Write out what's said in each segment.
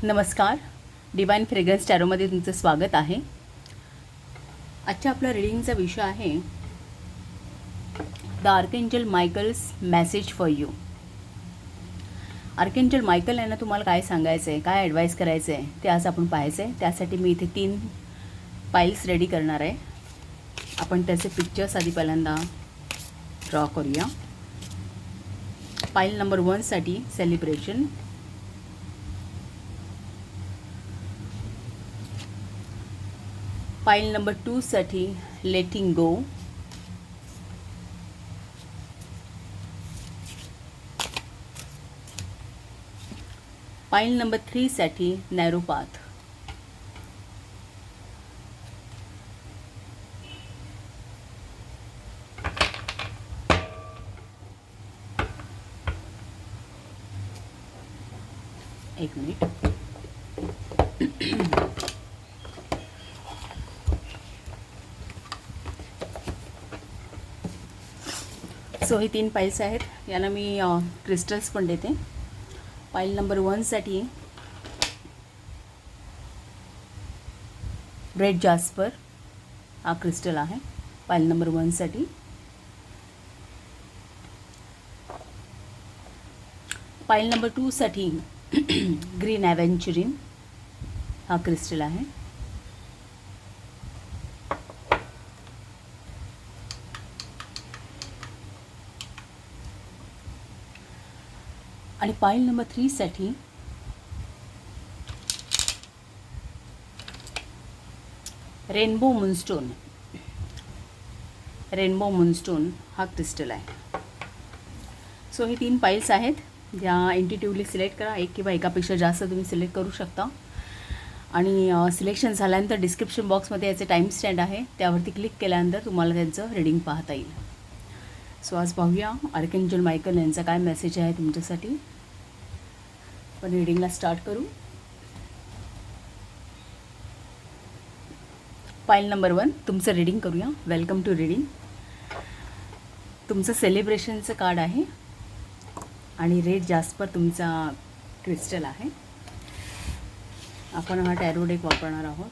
नमस्कार, divine fragrance टॅरोमध्ये तुमचं स्वागत आहे. आजच्या आपल्या रीडिंगचा विषय आहे the archangel Michael's message for you. Archangel Michael यांना तुम्हाला काय सांगायचं आहे, काय ॲडवाईस करायचं आहे ते आज आपण पाहायचं आहे. त्यासाठी मी इथे 3 पाईल्स रेडी करणार आहे. आपण त्याचे पिक्चर्स आधी पहिल्यांदा ड्रॉ करूया. पाईल नंबर 1 साठी सेलिब्रेशन, पाईल नंबर 2 साठी लेटिंग गो, पाईल नंबर 3 साठी नॅरो पाथ, एक मिनिट. सो हे 3 पाईल्स आहेत. यांना मी क्रिस्टल्स पण देते. पाईल नंबर 1 साठी रेड जास्पर हा क्रिस्टल आहे. पाईल नंबर 1 साठी. पाईल नंबर 2 साठी ग्रीन ॲव्हेंचरिन हा क्रिस्टल आहे. आणि पाईल नंबर 3 साठी रेनबो मूनस्टोन हा क्रिस्टल आहे. सो हे 3 पाईल्स आहेत. ज्या इंट्युटिव्हली सिलेक्ट करा. एक किंवा एकापेक्षा जास्त तुम्ही सिलेक्ट करू शकता. आणि सिलेक्शन झाल्यानंतर डिस्क्रिप्शन बॉक्समध्ये याचे टाईम स्टॅम्प आहे, त्यावरती क्लिक केल्यानंतर तुम्हाला त्यांचं रीडिंग पाहता येईल. सो आज पाहूया आर्कएंजल मायकल यांचा काय मेसेज आहे तुमच्यासाठी. पण रीडिंगला स्टार्ट करू. फाईल नंबर 1 तुमचं रीडिंग करूया. Welcome to reading. तुमचं सेलिब्रेशनचं कार्ड आहे आणि रेड जास्पर तुमचा क्रिस्टल आहे. आपण हा टॅरो डेक वापरणार आहोत.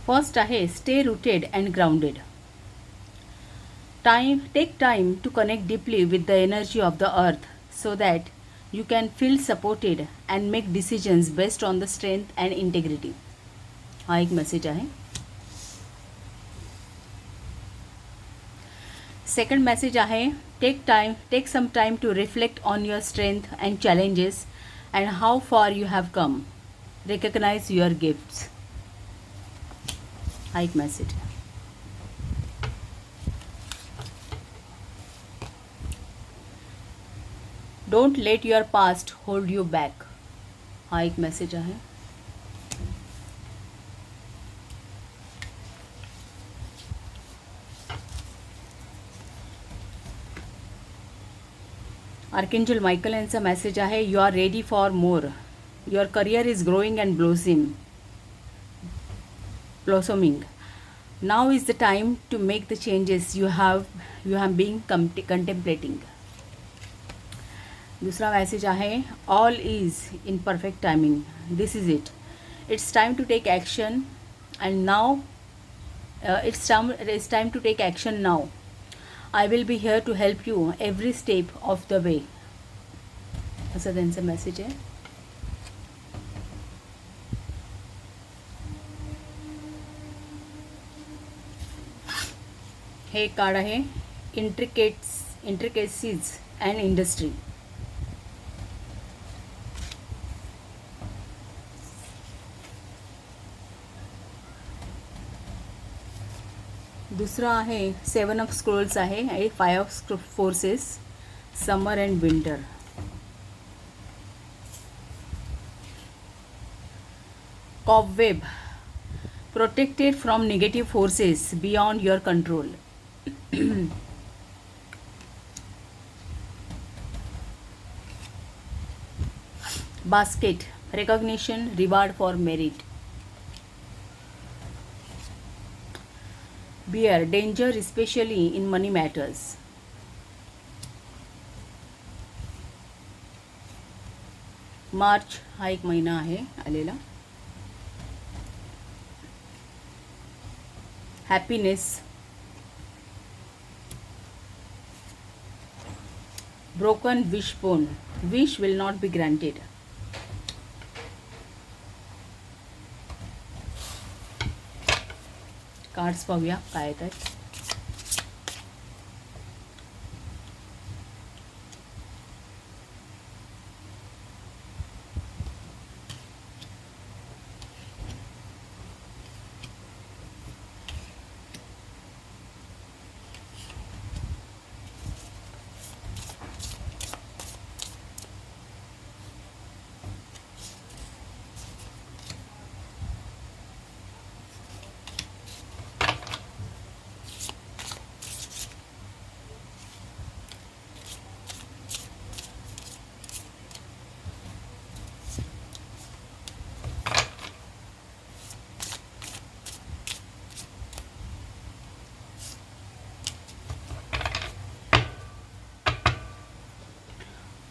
फर्स्ट आहे stay rooted and grounded. Take time to connect deeply with the energy of the earth so that you can feel supported and make decisions based on the strength and integrity. हा एक message आहे. Second message आहे, take some time to reflect on your strength and challenges and how far you have come. Recognize your gifts. हा एक message. Don't let your past hold you back. हा एक message आहे. Archangel Michael यांचा message आहे, you are ready for more. Your career is growing and blossoming. Now is the time to make the changes you have been contemplating. दूसरा message आहे, all is in perfect timing. This is it. It's time to take action and now it's time to take action now. I will be here to help you every step of the way. असं त्यांचं message आहे. हे card आहे, intricacies and industry. दुसरा आहे, 7 of scrolls आहे आणि 5 of forces, summer and winter. Cobweb, protected from negative forces beyond your control. Basket, recognition, reward for merit. Bear, danger especially in money matters. March हा एक महिना आहे आलेला. Happiness, broken wishbone, wish will not be granted. Cards पाहूया काय येतात.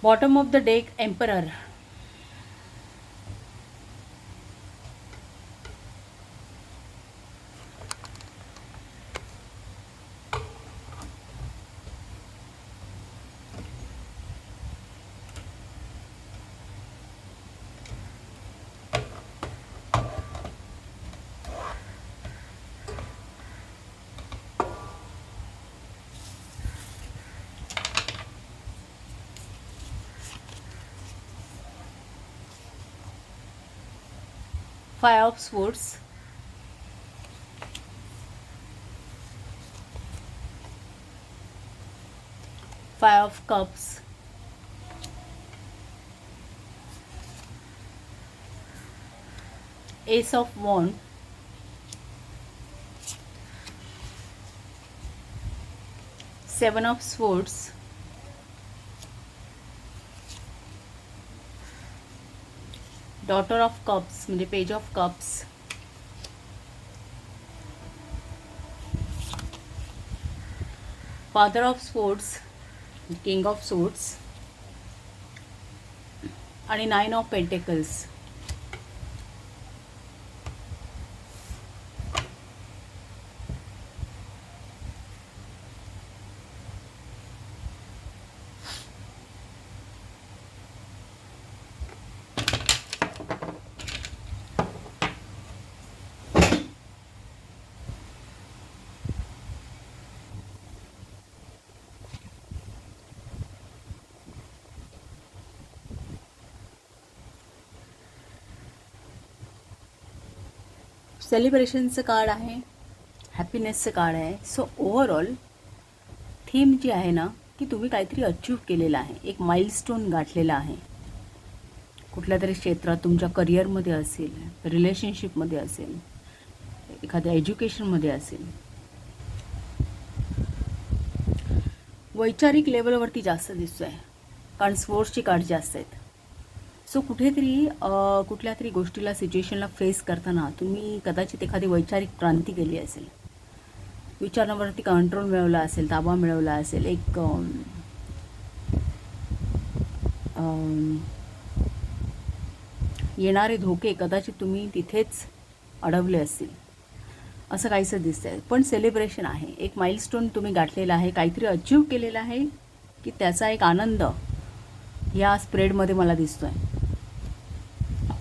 Bottom of the deck, emperor. Five of Swords, Five of Cups, Ace of Wands, Seven of Swords, Daughter of Cups म्हणजे Page of Cups, Father of Swords, King of Swords आणि Nine of Pentacles. सेलिब्रेशनचं card आहे, हॅपीनेसचं card आहे. So overall theme जी आहे ना, की तुम्ही काहीतरी achieve केलेलं आहे, एक माइलस्टोन गाठलेला आहे कुठल्या तरी क्षेत्रात, तुमच्या करिअरमध्ये असेल, रिलेशनशिपमध्ये असेल, एखाद्या एज्युकेशनमध्ये असेल. वैचारिक लेवलवरती जास्त दिसतो आहे, कारण स्पोर्ट्सची कार्ड जास्त आहेत. सो कुठेतरी कुठल्या तरी गोष्टीला, सिच्युएशनला फेस करताना तुम्ही कदाचित एखादी वैचारिक क्रांती केली असेल, विचारांवरती कंट्रोल मिळवला असेल, ताबा मिळवला असेल, एक येणारे धोके कदाचित तुम्ही तिथेच अडवले असतील, असं काहीसं दिसतं आहे. पण सेलिब्रेशन आहे, एक माइलस्टोन तुम्ही गाठलेला आहे, काहीतरी अचीव केलेलं आहे, की त्याचा एक आनंद या स्प्रेडमध्ये मला दिसतो आहे.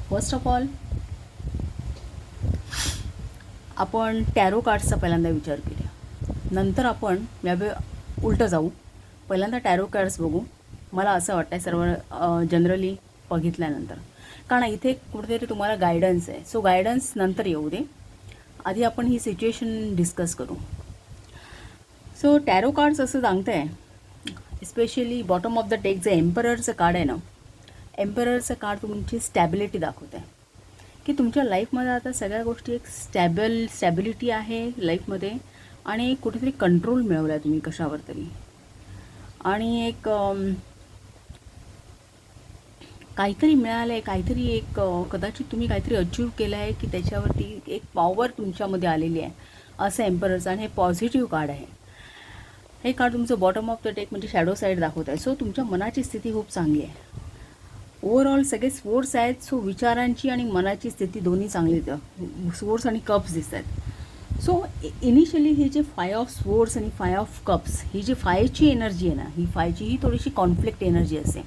फर्स्ट ऑफ ऑल आपण टॅरो कार्ड्सचा पहिल्यांदा विचार केला, नंतर आपण उलटं जाऊ. पहिल्यांदा टॅरो कार्ड्स बघू. मला असं वाटतं आहे सर्व जनरली बघितल्यानंतर, कारण इथे कुठेतरी तुम्हाला गायडन्स आहे. सो गायडन्स नंतर येऊ दे, आधी आपण ही सिच्युएशन डिस्कस करू. सो टॅरो कार्ड्स असं सांगतं आहे, specially bottom of the deck जे एम्पररचं कार्ड आहे ना, एम्पररचं कार्ड तुमची स्टॅबिलिटी दाखवत आहे, की तुमच्या लाईफमध्ये आता सगळ्या गोष्टी एक स्टॅबिलिटी आहे लाईफमध्ये, आणि कुठेतरी कंट्रोल मिळवला आहे तुम्ही कशावर तरी, आणि एक काहीतरी मिळालं आहे, काहीतरी एक कदाचित तुम्ही काहीतरी अचीव केलं आहे, की त्याच्यावरती एक पॉवर तुमच्यामध्ये आलेली आहे, असं एम्पररचं. आणि हे पॉझिटिव्ह कार्ड आहे. हे कार्ड तुमचं बॉटम ऑफ द डेक म्हणजे शॅडो साईड दाखवत आहे. सो तुमच्या मनाची स्थिती खूप चांगली आहे. ओव्हरऑल सगळे स्पोर्ट्स आहेत. सो विचारांची आणि मनाची स्थिती दोन्ही चांगली येतं. स्पोर्ट्स आणि कप्स दिसत आहेत. सो इनिशियली हे जे 5 ऑफ स्पोर्ट्स आणि 5 ऑफ कप्स, ही जी 5ची एनर्जी आहे ना, ही 5ची ही थोडीशी कॉन्फ्लिक्ट एनर्जी असते.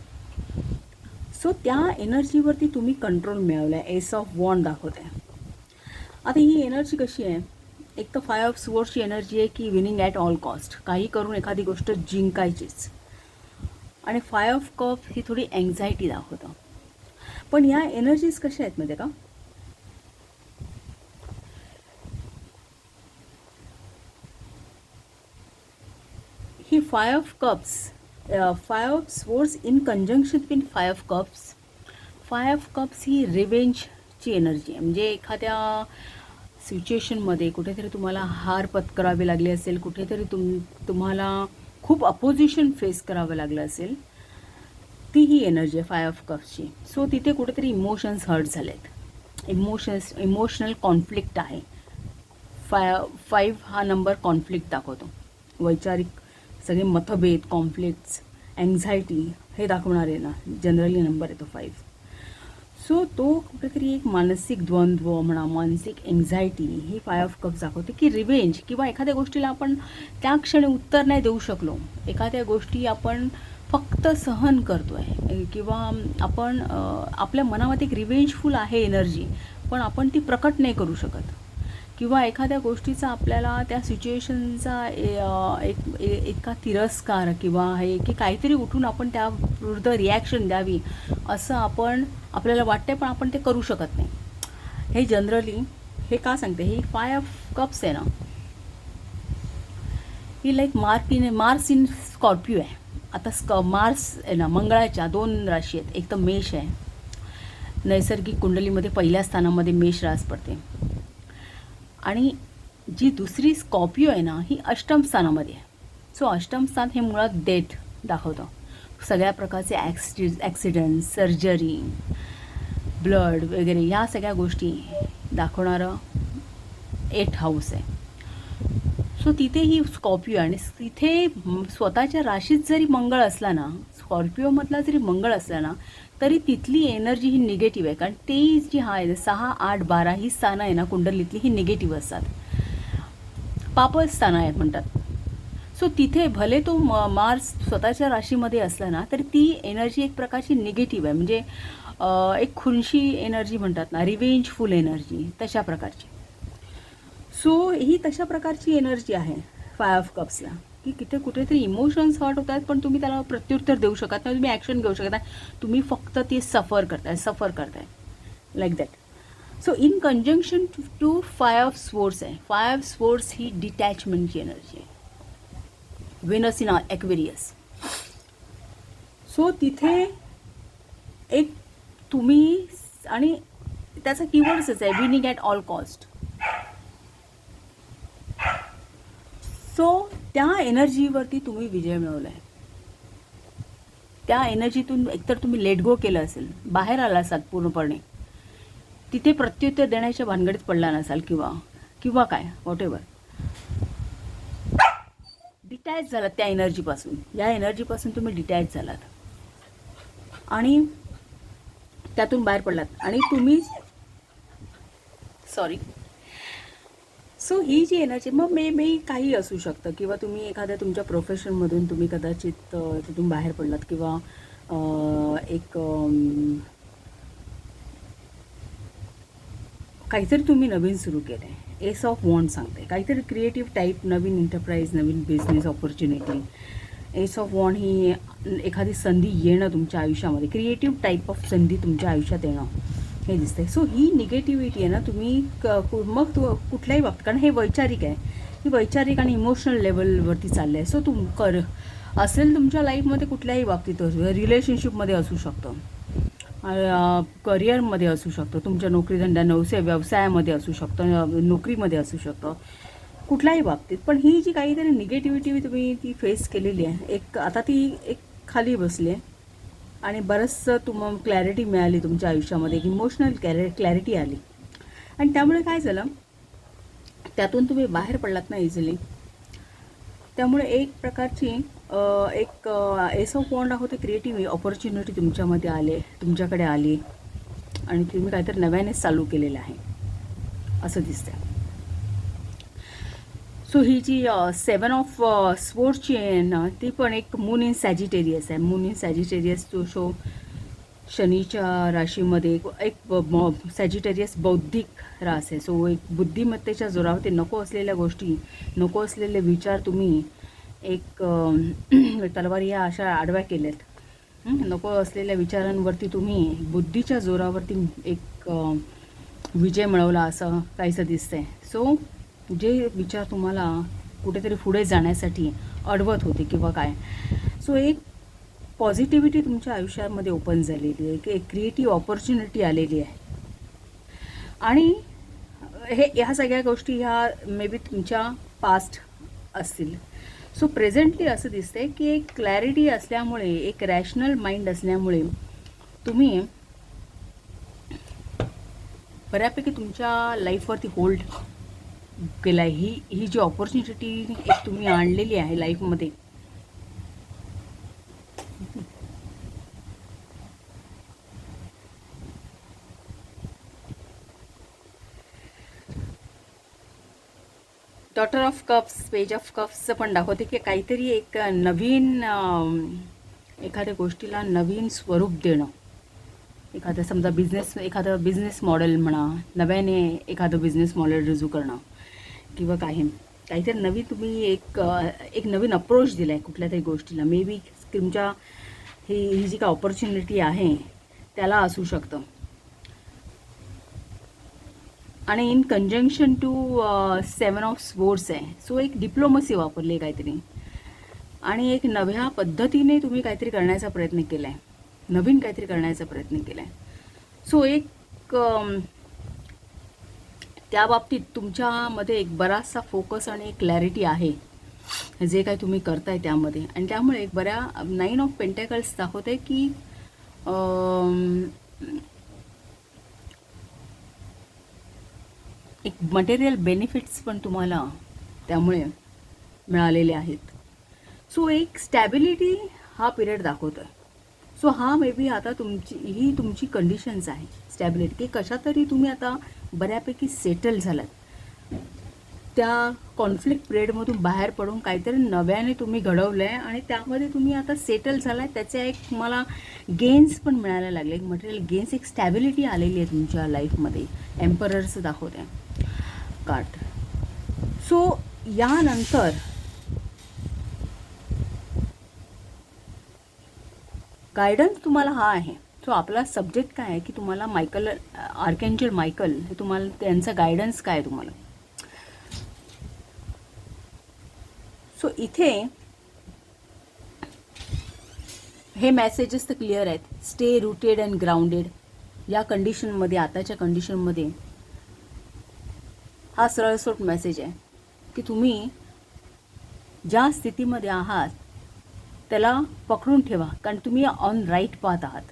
सो त्या एनर्जीवरती तुम्ही कंट्रोल मिळवला आहे. एस ऑफ वॉन्ड दाखवत आहे. आता ही एनर्जी कशी आहे, एक तर 5 ऑफ स्पोर्ट्सची एनर्जी आहे की विनिंग ॲट ऑल कॉस्ट, काही करून एखादी गोष्ट जिंकायचीच. आणि 5 ऑफ कप ही थोडी अँझायटी दाखवतं. पण या एनर्जीज कशा आहेत माहिती आहे का, ही 5 of cups, 5 of swords in conjunction with 5 of cups. 5 of cups ही रिवेंजची एनर्जी आहे. म्हणजे एखाद्या सिच्युएशनमध्ये कुठेतरी तुम्हाला हार पत्करावी लागली असेल, कुठेतरी तुम्हाला खूप अपोजिशन फेस करावं लागलं असेल, ती ही एनर्जी आहे 5 ऑफ कप्सची. सो तिथे कुठेतरी इमोशन्स हर्ट झाले आहेत, इमोशनल कॉन्फ्लिक्ट आहे. 5 हा नंबर कॉन्फ्लिक्ट दाखवतो. वैचारिक सगळे मतभेद, कॉन्फ्लिक्ट्स, अँझायटी हे दाखवणारे ना जनरली नंबर येतो 5. सो तो कुठेतरी एक मानसिक द्वंद्व म्हणा, मानसिक एन्झायटी ही 5 ऑफ कप्स दाखवते, की रिवेंज किंवा एखाद्या गोष्टीला आपण त्या क्षणी उत्तर नाही देऊ शकलो, एखाद्या गोष्टी आपण फक्त सहन करतो आहे, किंवा आपण आपल्या मनामध्ये एक रिवेंजफुल आहे एनर्जी, पण आपण ती प्रकट नाही करू शकत, किंवा एखाद्या गोष्टीचा आपल्याला त्या सिच्युएशनचा एका तिरस्कार किंवा हे की काहीतरी उठून आपण त्या विरुद्ध रिॲक्शन द्यावी असं आपल्याला वाटते, पण आपण ते करू शकत नाही. हे जनरली हे का सांगते, ही 5 ऑफ कप्स आहे ना, ही लाईक मार्स इन स्कॉर्पिओ आहे. आता मार्स आहे ना, मंगळाच्या 2 राशी आहेत. एक तर मेष आहे, नैसर्गिक कुंडलीमध्ये पहिल्या स्थानामध्ये मेष रास पडते, आणि जी दुसरी स्कॉर्पिओ आहे ना, ही अष्टम स्थानामध्ये आहे. सो अष्टम स्थान हे मुळात डेथ दाखवतं, सगळ्या प्रकारचे ॲक्सिडेंट, सर्जरी, ब्लड वगैरे ह्या सगळ्या गोष्टी दाखवणारं 8th हाऊस आहे. सो तिथे ही स्कॉर्पिओ, आणि तिथे स्वतःच्या राशीत जरी मंगळ असला ना, स्कॉर्पिओमधला जरी मंगळ असला ना, तरी तिथली एनर्जी ही निगेटिव्ह आहे. कारण ती जी आहे 6, 8, 12 ही स्थानं आहे ना कुंडलीतली, ही निगेटिव्ह असतात, पापल स्थानं आहेत म्हणतात. सो तिथे भले तो मार्स स्वतःच्या राशीमध्ये असला ना, तरी ती एनर्जी एक प्रकारची निगेटिव्ह आहे. म्हणजे एक खुनशी एनर्जी म्हणतात ना, रिवेंजफुल एनर्जी, तशा प्रकारची. सो ही तशा प्रकारची एनर्जी आहे 5 ऑफ कप्सला, की कुठेतरी इमोशन्स हर्ट होत आहेत, पण तुम्ही त्याला प्रत्युत्तर देऊ शकत नाही, तुम्ही ॲक्शन घेऊ शकत नाही, तुम्ही फक्त ते सफर करताय like that. So in conjunction to 5 swords आहे. 5 स्पोर्ट्स ही डिटॅचमेंटची एनर्जी आहे. Venus in Aquarius. सो तिथे एक तुम्ही, आणि त्याचा कीवर्ड्सच आहे winning at all cost. So त्या एनर्जीवरती तुम्ही विजय मिळवला आहे. त्या एनर्जीतून एकतर तुम्ही लेट गो केलं असेल, बाहेर आला असाल पूर्णपणे, तिथे प्रत्युत्तर देण्याच्या भानगडीत पडला नसाल, किंवा काय व्हॉटेवर, डिटॅच झालात त्या एनर्जीपासून. या एनर्जीपासून तुम्ही डिटॅच झालात आणि त्यातून बाहेर पडलात आणि तुम्ही सो ही जी एनर्जी, मग मे काही असू शकतं, किंवा तुम्ही एखाद्या तुमच्या प्रोफेशनमधून तुम्ही कदाचित तिथून बाहेर पडलात, किंवा एक काहीतरी तुम्ही नवीन सुरू केलं आहे. एस ऑफ वॉन्ड सांगते काहीतरी क्रिएटिव्ह टाईप, नवीन एंटरप्राइज, नवीन business opportunity. Ace of wand ही एखादी संधी येणं तुमच्या आयुष्यामध्ये, क्रिएटिव्ह टाईप ऑफ संधी तुमच्या आयुष्यात येणं हे दिसतंय. सो ही निगेटिव्हिटी आहे ना, तुम्ही मग कुठल्याही बाबतीत, कारण हे वैचारिक आहे, ही वैचारिक आणि इमोशनल लेवलवरती चाललं आहे. सो असेल तुमच्या लाईफमध्ये कुठल्याही बाबतीत, रिलेशनशिपमध्ये असू शकतं, करिअरमध्ये असू शकतं, तुमच्या नोकरीधंद्या व्यवसायामध्ये असू शकतं, नोकरीमध्ये असू शकतं, कुठल्याही बाबतीत. पण ही जी काहीतरी निगेटिव्हिटी तुम्ही ती फेस केलेली आहे, आता ती एक खाली बसली आहे आणि बरंचसं तुम्हाला क्लॅरिटी मिळाली तुमच्या आयुष्यामध्ये, एक इमोशनल क्लॅरिटी आली. आणि त्यामुळे काय झालं, त्यातून तुम्ही बाहेर पडलात ना इझिली. त्यामुळे एक प्रकारची एक एस ऑफ वॉन्ड आहोत, क्रिएटिव्ह ऑपॉर्च्युनिटी तुमच्याकडे आली आणि तुम्ही काहीतरी नव्यानेच चालू केलेलं आहे असं दिसतंय. सो ही जी 7 ऑफ स्पोर्ट्सची आहे ना, ती पण एक मून इन सॅजिटेरियस आहे. मून इन सॅजिटेरियस तो शो शनीच्या राशीमध्ये एक सॅजिटेरियस बौद्धिक रास आहे. सो एक बुद्धिमत्तेच्या जोरावरती नको असलेल्या गोष्टी, नको असलेले विचार तुम्ही एक तलवार या अशा आडव्या केल्यात. नको असलेल्या विचारांवरती तुम्ही बुद्धीच्या जोरावरती एक विजय मिळवला असं काहीसं दिसतंय. सो जे विचार तुम्हाला कुठेतरी पुढे जाण्यासाठी अडवत होते किंवा काय, सो एक पॉझिटिव्हिटी तुमच्या आयुष्यामध्ये ओपन झालेली आहे, एक क्रिएटिव्ह ऑपॉर्च्युनिटी आलेली आहे. आणि ह्या सगळ्या गोष्टी ह्या मे बी तुमच्या पास्ट असतील. सो प्रेझेंटली असं दिसतंय की एक क्लॅरिटी असल्यामुळे, एक रॅशनल माइंड असल्यामुळे तुम्ही बऱ्यापैकी तुमच्या लाईफवरती होल्ड केला आहे. ही जी ऑपॉर्च्युनिटी एक तुम्ही आणलेली आहे लाईफमध्ये, daughter of cups, page of कप्सचं पण दाखवते की काहीतरी एक नवीन एखाद्या गोष्टीला नवीन स्वरूप देणं, समजा एखादं बिझनेस मॉडेल म्हणा, नव्याने एखादं बिझनेस मॉडेल रिझ्यू करणं, किंवा काहीतरी नवीन तुम्ही एक नवीन अप्रोच दिला आहे कुठल्या तरी गोष्टीला. मे बी तुमच्या ही जी काय ऑपॉर्च्युनिटी आहे त्याला असू शकतं. आणि in conjunction to 7 of sports आहे. सो एक डिप्लोमसी वापरली आहे काहीतरी, आणि एक नव्या पद्धतीने तुम्ही काहीतरी करण्याचा प्रयत्न केला आहे, नवीन काहीतरी करण्याचा प्रयत्न केला आहे. सो एक त्या बाबतीत तुमच्यामध्ये एक बराचसा फोकस आणि एक क्लॅरिटी आहे जे काही तुम्ही करताय त्यामध्ये. आणि त्यामुळे एक 9 ऑफ पेंटॅकल्स दाखवते की एक मटेरियल बेनिफिट्स पण तुम्हाला त्यामुळे मिळालेले आहेत. सो एक स्टॅबिलिटी हा पिरियड दाखवतो आहे. सो हा मे बी आता तुमची कंडिशन्स आहे स्टॅबिलिटी, की कशा तरी तुम्ही आता बऱ्यापैकी सेटल झालात. त्या कॉन्फ्लिक्ट पिरियडमधून बाहेर पडून काहीतरी नव्याने तुम्ही घडवलं आहे आणि त्यामध्ये तुम्ही आता सेटल झाला आहे. त्याचे एक तुम्हाला गेन्स पण मिळायला लागले, एक मटेरियल गेन्स, एक स्टॅबिलिटी आलेली आहे तुमच्या लाईफमध्ये. एम्पररचं दाखवत आहे कार्ड. सो यानंतर गायडन्स तुम्हाला हा आहे, सो आपला सब्जेक्ट काय आहे की तुम्हाला मायकल, आर्कॅन्जल मायकल हे तुम्हाला त्यांचा गायडन्स काय आहे तुम्हाला. सो इथे हे मेसेजेस तर क्लिअर आहेत. Stay rooted and grounded. या कंडिशनमध्ये, आताच्या कंडिशनमध्ये हा सरळसोट मेसेज आहे की तुम्ही ज्या स्थितीमध्ये आहात त्याला पकडून ठेवा, कारण तुम्ही ऑन राईट पाथ आहात.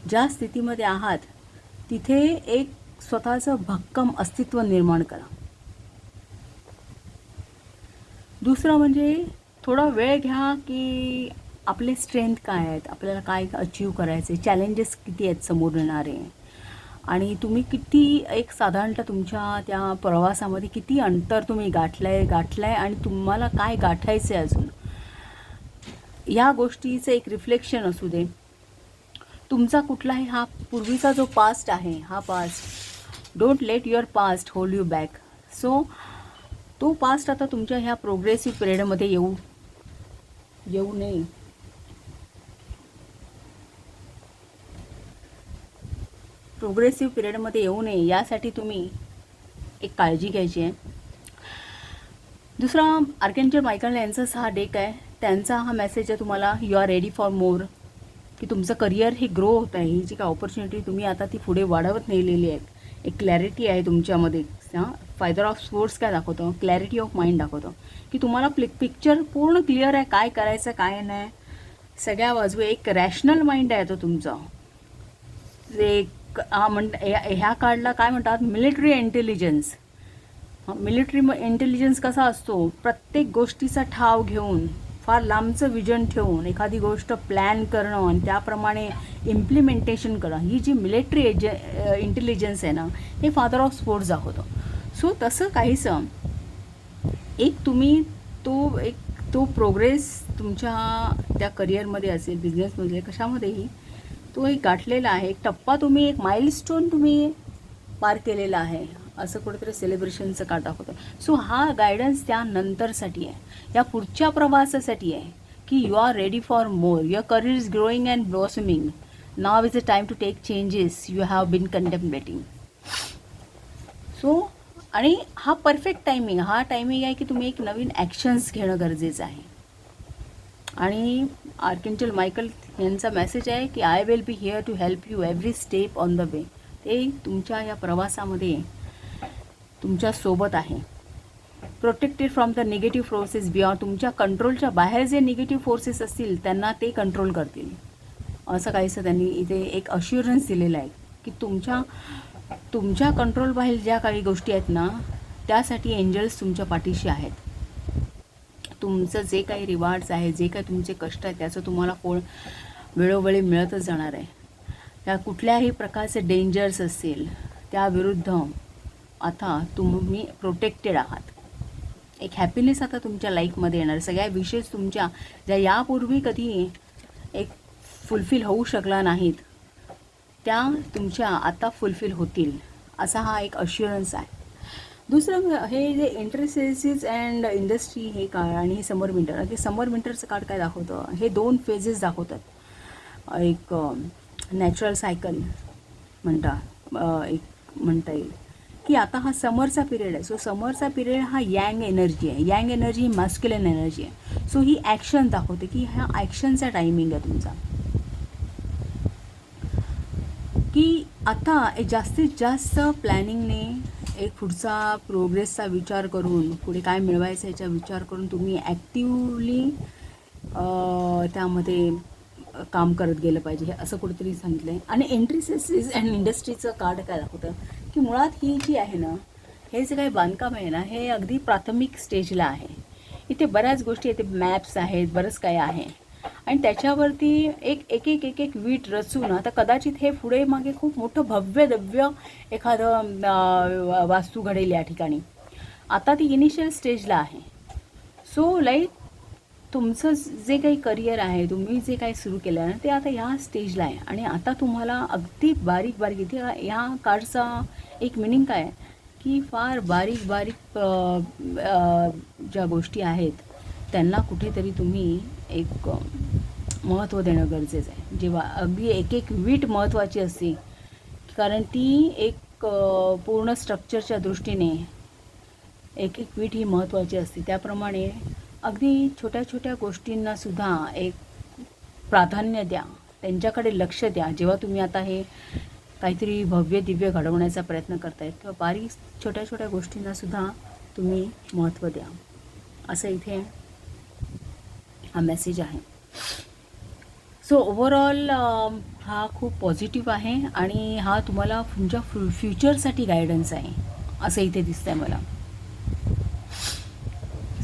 ज्या स्थितीमध्ये आहात तिथे एक स्वतःचं भक्कम अस्तित्व निर्माण करा. दुसरं म्हणजे थोडा वेळ घ्या की आपले स्ट्रेंथ काय आहेत, आपल्याला काय अचीव करायचे, चॅलेंजेस किती आहेत समोर येणारे, आणि तुम्ही किती एक साधारणतः तुमच्या त्या प्रवासामध्ये किती अंतर तुम्ही गाठलंय आणि तुम्हाला काय गाठायचं आहे अजून, या गोष्टीचं एक रिफ्लेक्शन असू दे. तुमचा कुठलाही हा पूर्वीचा जो पास्ट आहे, हा past, don't let your past hold you back. So तो पास्ट आता तुमच्या ह्या प्रोग्रेसिव्ह पिरियडमध्ये येऊ नये. प्रोग्रेसिव्ह पिरियडमध्ये येऊ नये यासाठी तुम्ही एक काळजी घ्यायची आहे. दुसरा, आर्कॅन्जल मायकल यांचाच हा डेक आहे. त्यांचा हा मेसेज आहे तुम्हाला, you are ready for more, की तुमचं करिअर हे ग्रो होत आहे. ही जी काय ऑपॉर्च्युनिटी तुम्ही आता ती पुढे वाढवत नेलेली आहे. एक क्लॅरिटी आहे तुमच्यामध्ये. फायदर ऑफ स्पोर्ट्स काय दाखवतो, क्लॅरिटी ऑफ माइंड दाखवतो, की तुम्हाला पिक्चर पूर्ण क्लिअर आहे, काय करायचं काय नाही, सगळ्या बाजू. एक रॅशनल माइंड आहे तो तुमचा. एक ह्या कार्डला काय म्हणतात, मिलिटरी इंटेलिजन्स. मिलिटरी इंटेलिजन्स कसा असतो, प्रत्येक गोष्टीचा ठाव घेऊन, फार लांबचं विजन ठेवून एखादी गोष्ट प्लॅन करणं आणि त्याप्रमाणे इम्प्लिमेंटेशन करणं, ही जी मिलिटरी इंटेलिजन्स आहे ना, हे फादर ऑफ स्पोर्ट्स दाखवतो. सो तसं काहीसं एक तुम्ही तो प्रोग्रेस तुमच्या त्या करिअरमध्ये असेल, बिझनेसमध्ये, कशामध्येही तो एक गाठलेला आहे. एक टप्पा तुम्ही, एक माइलस्टोन तुम्ही पार केलेला आहे, असं कुठेतरी सेलिब्रेशनचं कार्ड दाखवतं. सो हा गायडन्स त्यानंतरसाठी आहे, या पुढच्या प्रवासासाठी आहे, की you are ready for more, your career is growing and blossoming, now is a time to take changes you have been contemplating. So आणि हा परफेक्ट टायमिंग, हा टायमिंग आहे की तुम्ही एक नवीन ॲक्शन्स घेणं गरजेचं आहे. आणि आर्कॅन्जल मायकल यांचा मेसेज आहे की I will be here to help you every step on the way. ते तुमच्या या प्रवासामध्ये तुमच्या सोबत आहे. Protected from the negative forces beyond, तुमच्या कंट्रोलच्या बाहेर जे निगेटिव्ह फोर्सेस असतील त्यांना ते कंट्रोल करतील, असं काहीसं त्यांनी इथे एक अश्युरन्स दिलेला आहे की तुमच्या कंट्रोल बाहेर ज्या काही गोष्टी आहेत ना, त्यासाठी एंजल्स तुमच्या पाठीशी आहेत. तुमचं जे काही रिवॉर्ड्स आहे, जे काही तुमचे कष्ट आहेत, त्याचं तुम्हाला वेळोवेळी मिळतच जाणार आहे. त्या कुठल्याही प्रकारचे डेंजर्स असतील त्याविरुद्ध आता तुम्ही प्रोटेक्टेड आहात. एक हॅपीनेस आता तुमच्या लाईफमध्ये येणार. सगळ्या विशेष तुमच्या ज्या यापूर्वी कधी एक फुलफिल होऊ शकला नाहीत, त्या तुमच्या आता फुलफिल होतील, असा हा एक अश्युरन्स आहे. दुसरं, हे जे इंटरसेसिस अँड इंडस्ट्री हे कार्ड आणि हे समर विंटर, ते समर विंटरचं कार्ड काय दाखवतं, हे 2 फेजेस दाखवतात. एक नॅचरल सायकल म्हणता येईल की आता हा समरचा पिरियड आहे. सो समरचा पिरियड हा यंग एनर्जी आहे. यंग एनर्जी ही मॅस्क्युलिन एनर्जी आहे. सो ही ॲक्शन दाखवते की हा ॲक्शनचा टायमिंग आहे तुमचा, की आता एक जास्तीत जास्त प्लॅनिंगने एक पुढचा प्रोग्रेसचा विचार करून, पुढे काय मिळवायचं याचा विचार करून तुम्ही ॲक्टिवली त्यामध्ये काम करत गेलं पाहिजे, हे असं कुठेतरी सांगितलं आहे. आणि इंटरसेसिस अँड इंडस्ट्रीचं कार्ड काय दाखवतं की मुळात ही जी आहे ना, हे जे काही बांधकाम आहे ना, हे अगदी प्राथमिक स्टेजला आहे. इथे बऱ्याच गोष्टी, इथे मॅप्स आहेत, बरंच काय आहे, आणि त्याच्यावरती एक वीट रचून आता कदाचित हे पुढे मागे खूप मोठं भव्य दिव्य एखादं वास्तू घडेल या ठिकाणी. आता ती इनिशियल स्टेजला आहे. सो तुमचं जे काही करिअर आहे, तुम्ही जे काही सुरू केलं आहे ना, ते आता ह्या स्टेजला आहे. आणि आता तुम्हाला अगदी बारीक इथे ह्या कार्डचा एक मिनिंग काय आहे की फार बारीक ज्या गोष्टी आहेत त्यांना कुठेतरी तुम्ही एक महत्त्व देणं गरजेचं आहे. जेव्हा अगदी एक एक वीट महत्त्वाची असते, कारण ती एक पूर्ण स्ट्रक्चरच्या दृष्टीने एक एक वीट ही महत्त्वाची असते. त्याप्रमाणे अगदी छोट्या छोट्या गोष्टींनासुद्धा एक प्राधान्य द्या, त्यांच्याकडे लक्ष द्या. जेव्हा तुम्ही आता हे काहीतरी भव्य दिव्य घडवण्याचा प्रयत्न करतायत, तेव्हा बारीक छोट्या छोट्या गोष्टींनासुद्धा तुम्ही महत्त्व द्या, असं इथे हा मेसेज आहे. सो ओव्हरऑल हा खूप पॉझिटिव्ह आहे आणि हा तुम्हाला तुमच्या फ्युचरसाठी गायडन्स आहे, असं इथे दिसतं आहे मला.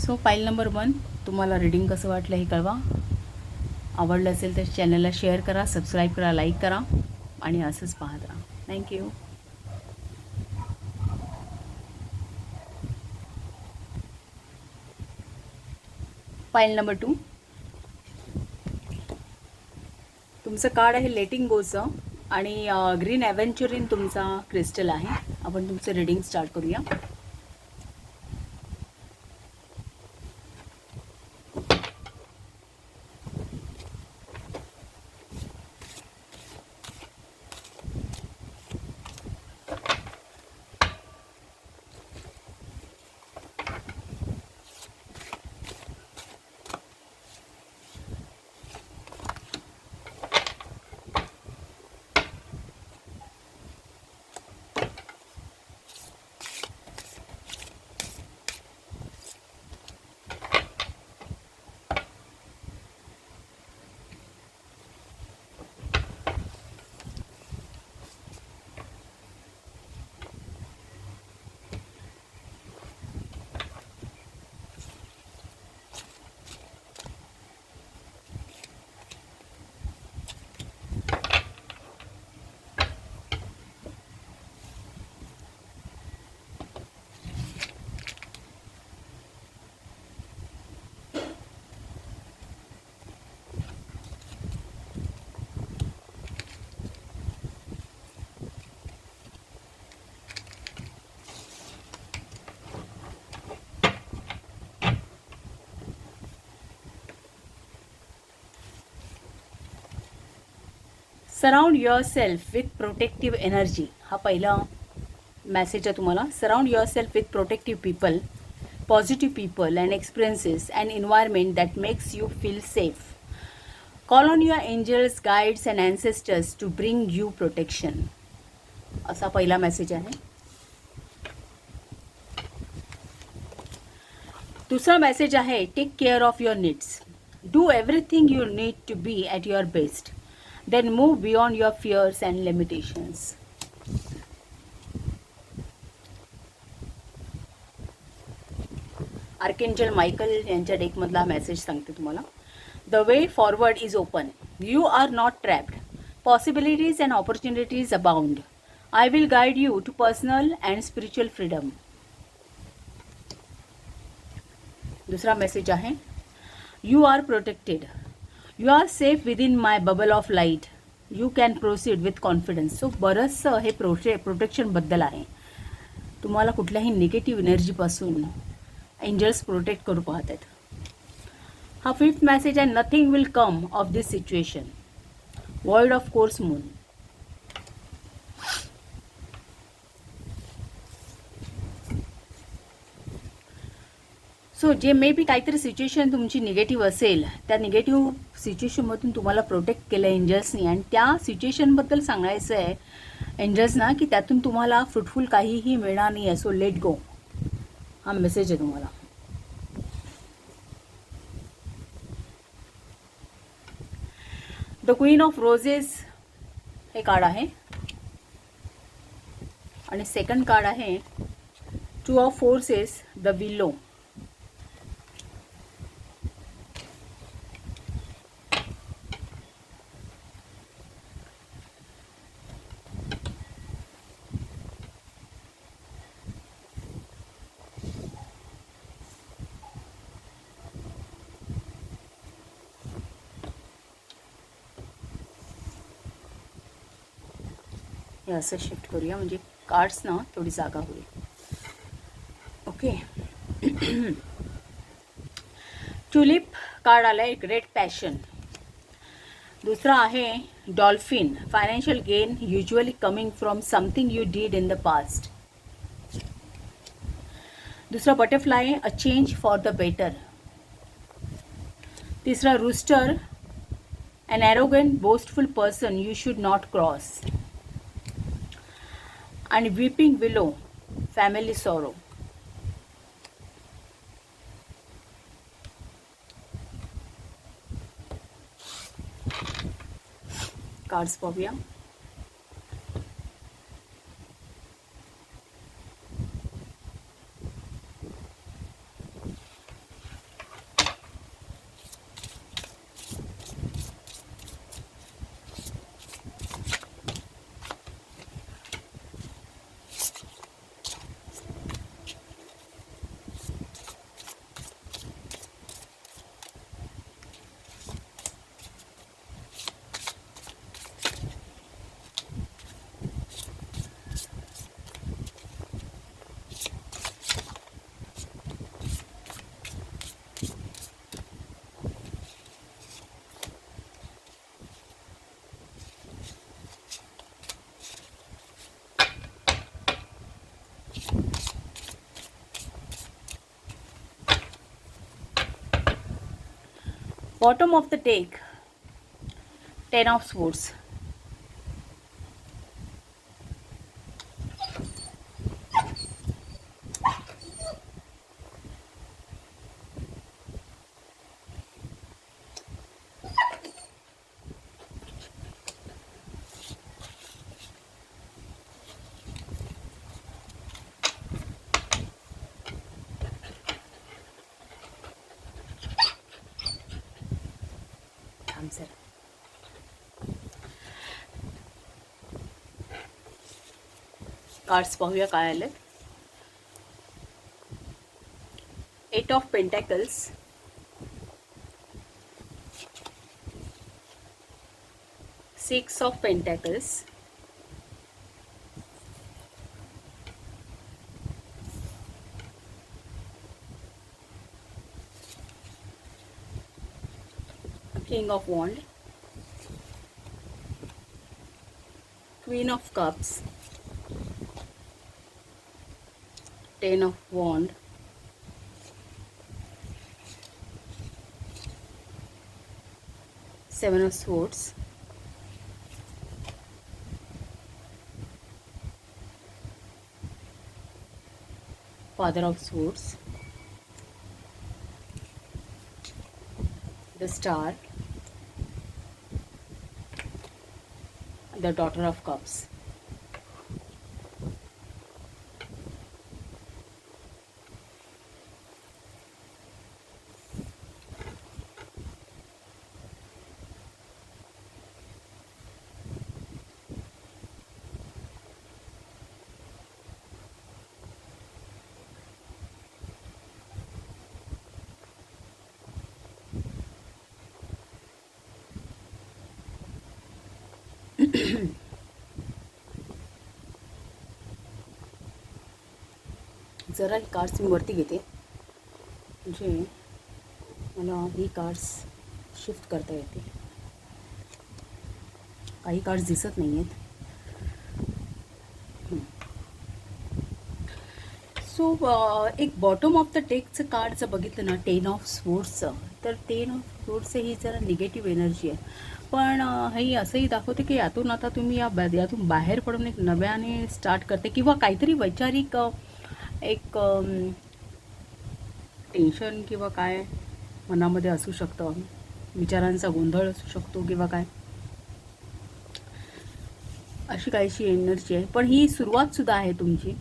सो फाईल नंबर 1, तुम्हाला रीडिंग कसं वाटलं हे कळवा. आवडलं असेल तर चॅनलला शेअर करा, सबस्क्राईब करा, लाईक करा आणि असंच पाहत राहा. थँक्यू. फाईल नंबर 2, तुमचं कार्ड आहे लेटिंग गोचं आणि ग्रीन ॲव्हेंचरिन तुमचा क्रिस्टल आहे. आपण तुमचं रीडिंग स्टार्ट करूया. Surround yourself with protective energy, हा पहिला मेसेज आहे तुम्हाला. Surround yourself with protective people, positive people and experiences and environment that makes you feel safe. Call on your angels, guides and ancestors to bring you protection, असा पहिला message आहे. दुसरा message आहे take care of your needs, do everything you need to be at your best, then move beyond your fears and limitations. Archangel Michael यांच्या डेकमधला message सांगते तुम्हाला. The way forward is open, you are not trapped, possibilities and opportunities abound, I will guide you to personal and spiritual freedom. दुसरा message आहे you are protected, you are safe within my bubble of light, you can proceed with confidence. So बरंचसं हे प्रोटेक्शनबद्दल आहे. तुम्हाला कुठल्याही negative एनर्जीपासून angels protect करू पाहत आहेत. हा फिफ्थ मेसेज आहे nothing will come of this situation, world of course moon. So जे मे बी काहीतरी सिच्युएशन तुमची निगेटिव्ह असेल, त्या निगेटिव्ह सिच्युएशनमधून तुम्हाला प्रोटेक्ट केलं एंजल्सनी आणि त्या सिच्युएशनबद्दल सांगायचं आहे एंजल्सना की त्यातून तुम्हाला फ्रुटफुल काहीही मिळणार नाही आहे. सो लेट गो, हा मेसेज आहे तुम्हाला. द क्वीन ऑफ रोजेस हे कार्ड आहे आणि सेकंड कार्ड आहे टू ऑफ फोर्सेस, द विलो. हे असं शिफ्ट करूया म्हणजे कार्ड्स ना थोडी जागा होईल. ओके. ट्युलिप कार्ड आलं आहे, ग्रेट पॅशन. दुसरा आहे dolphin, financial gain usually coming from something you did in the past. दूसरा butterfly, a change for the better. तीसरा rooster, an arrogant boastful person you should not cross. And weeping willow, family sorrow. Cards पाहूया. Bottom of the deck, 10 of swords. Answer. Cards पाहूया काय आले. 8 of Pentacles, 6 of Pentacles, King of Wand, Queen of Cups, 10 of Wand, Seven of Swords, Father of Swords, the Star, the Daughter of Cups. जरा ही cards मी वरती घेते म्हणजे मला ही cards shift करता येते. काही कार्ड्स दिसत नाही आहेत. सो एक बॉटम ऑफ द डेकचं कार्ड जर बघितलं ना, 10 ऑफ स्वोर्ड्सचं, तर 10 ऑफ स्वोर्ड्सचं ही जरा निगेटिव्ह एनर्जी आहे. पण हे असंही दाखवते की यातून आता तुम्ही यातून बाहेर पडून एक नव्याने स्टार्ट करते किंवा काहीतरी वैचारिक एक टेन्शन किंवा काय मनामध्ये असू शकतं, विचारांचा गोंधळ असू शकतो किंवा काय अशी काहीशी एनर्जी आहे. पण ही सुरुवातसुद्धा आहे तुमची,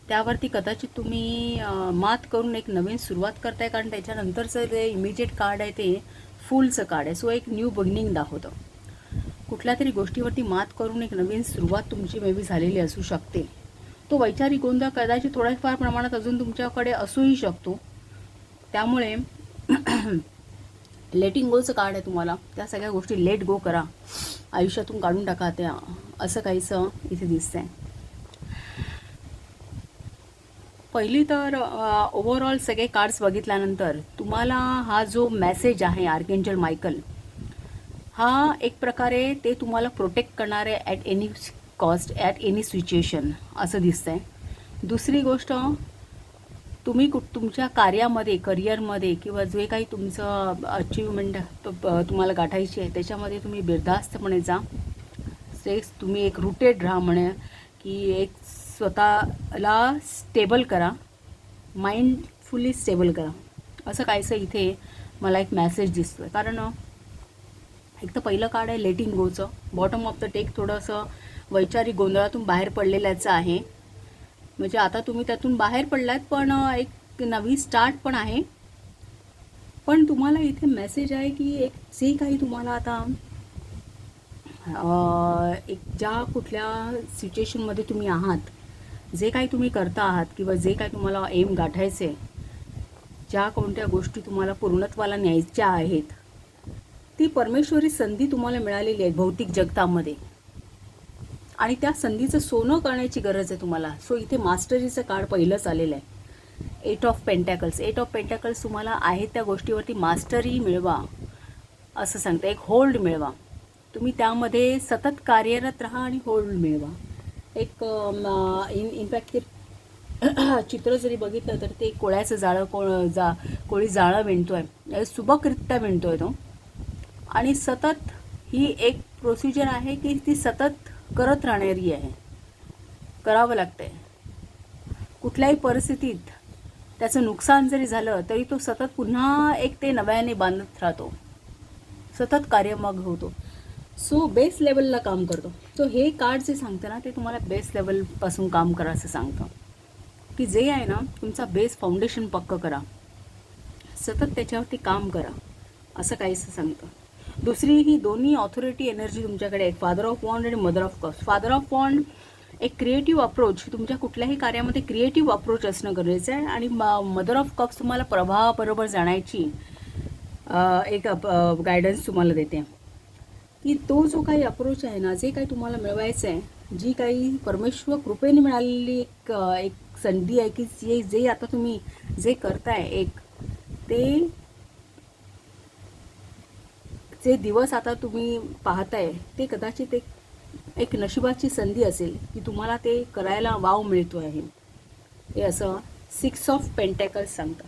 त्यावरती कदाचित तुम्ही मात करून एक नवीन सुरुवात करताय. कारण त्याच्यानंतरचं जे इमिजिएट कार्ड आहे ते फुलचं कार्ड आहे. सो एक न्यू बिगिनिंग दाखवतं. कुठल्या तरी गोष्टीवरती मात करून एक नवीन सुरुवात तुमची मे बी झालेली असू शकते. तो वैचारिक गोंधळ कदाचित थोड्याफार प्रमाणात अजून तुमच्याकडे असूही शकतो. त्यामुळे लेटिंग गोचं कार्ड आहे तुम्हाला. त्या सगळ्या गोष्टी लेट गो करा, आयुष्यातून काढून टाका त्या, असं काहीसं इथे दिसतंय. पहिली तर ओव्हरऑल सगळे कार्ड्स बघितल्यानंतर तुम्हाला हा जो मेसेज आहे आर्कएंजल मायकल, हा एक प्रकारे ते तुम्हाला प्रोटेक्ट करणार आहे at any cost, at any situation असं दिसतं आहे. दुसरी गोष्ट, तुम्ही तुमच्या कार्यामध्ये, करिअरमध्ये किंवा जे काही तुमचं अचिव्हमेंट तुम्हाला गाठायची आहे त्याच्यामध्ये तुम्ही बिरधास्तपणे जा. तुम्ही एक रूटेड राहा म्हणे, की एक स्वतःला स्टेबल करा, माइंडफुली स्टेबल करा, असं काहीसं इथे मला एक मॅसेज दिसतो आहे. कारण एक तर पहिलं कार्ड आहे लेटिंग गोचं, बॉटम ऑफ द टेक थोडंसं वैचारिक गोंधळातून बाहेर पडलेल्याचं आहे. म्हणजे आता तुम्ही त्यातून बाहेर पडलात, पण एक नवी स्टार्ट पण आहे. पण तुम्हाला इथे मेसेज आहे की एक जे काही तुम्हाला आता एक ज्या कुठल्या सिच्युएशनमध्ये तुम्ही आहात, जे काही तुम्ही करता आहात किंवा जे काही तुम्हाला एम गाठायचे, ज्या कोणत्या गोष्टी तुम्हाला पूर्णत्वाला न्यायच्या आहेत, ती परमेश्वरी संधी तुम्हाला मिळालेली आहे भौतिक जगतामध्ये, आणि त्या संधीचं सोनं करण्याची गरज आहे तुम्हाला. सो इथे मास्टरीचं कार्ड पहिलंच आलेलं आहे, 8 ऑफ पेंटॅकल्स. 8 ऑफ पेंटॅकल्स तुम्हाला आहे त्या गोष्टीवरती मास्टरी मिळवा असं सांगतं. एक होल्ड मिळवा, तुम्ही त्यामध्ये सतत कार्यरत राहा आणि होल्ड मिळवा. एक इनफॅक्ट ते चित्र जरी बघितलं तर ते कोळ्याचं जाळं कोळी जाळं विणतो आहे, सुबकरित्या विणतो आहे तो. आणि सतत ही एक प्रोसिजर आहे की ती सतत करत राहणारी आहे, करावं लागतं आहे. कुठल्याही परिस्थितीत त्याचं नुकसान जरी झालं तरी तो सतत पुन्हा एक ते नव्याने बांधत राहतो, सतत कार्यमग होतो. सो बेस लेवलला काम करतो. सो हे कार्ड जे सांगतं ना, ते तुम्हाला बेस लेवलपासून काम करा असं सांगतं, की जे आहे ना तुमचा बेस फाउंडेशन पक्कं करा, सतत त्याच्यावरती काम करा असं काहीसं सांगतं. दुसरी ही दोन्ही ऑथॉरिटी एनर्जी तुमच्याकडे आहे, फादर ऑफ वॉन्ड आणि mother of cups. Father of wand एक क्रिएटिव्ह अप्रोच, तुमच्या कुठल्याही कार्यामध्ये क्रिएटिव्ह अप्रोच असणं गरजेचं आहे. आणि मदर ऑफ कप्स तुम्हाला प्रभावाबरोबर जाण्याची एक गायडन्स तुम्हाला देते, की तो जो काही अप्रोच आहे ना, जे काही तुम्हाला मिळवायचं आहे, जी काही परमेश्वर कृपेने मिळालेली एक संधी आहे, की जे आता तुम्ही जे करताय, एक ते जे दिवस आता तुम्ही पाहताय ते कदाचित एक नशिबाची संधी असेल की तुम्हाला ते करायला वाव मिळतो आहे. हे असं 6 ऑफ पेंटॅकल्स सांगतं,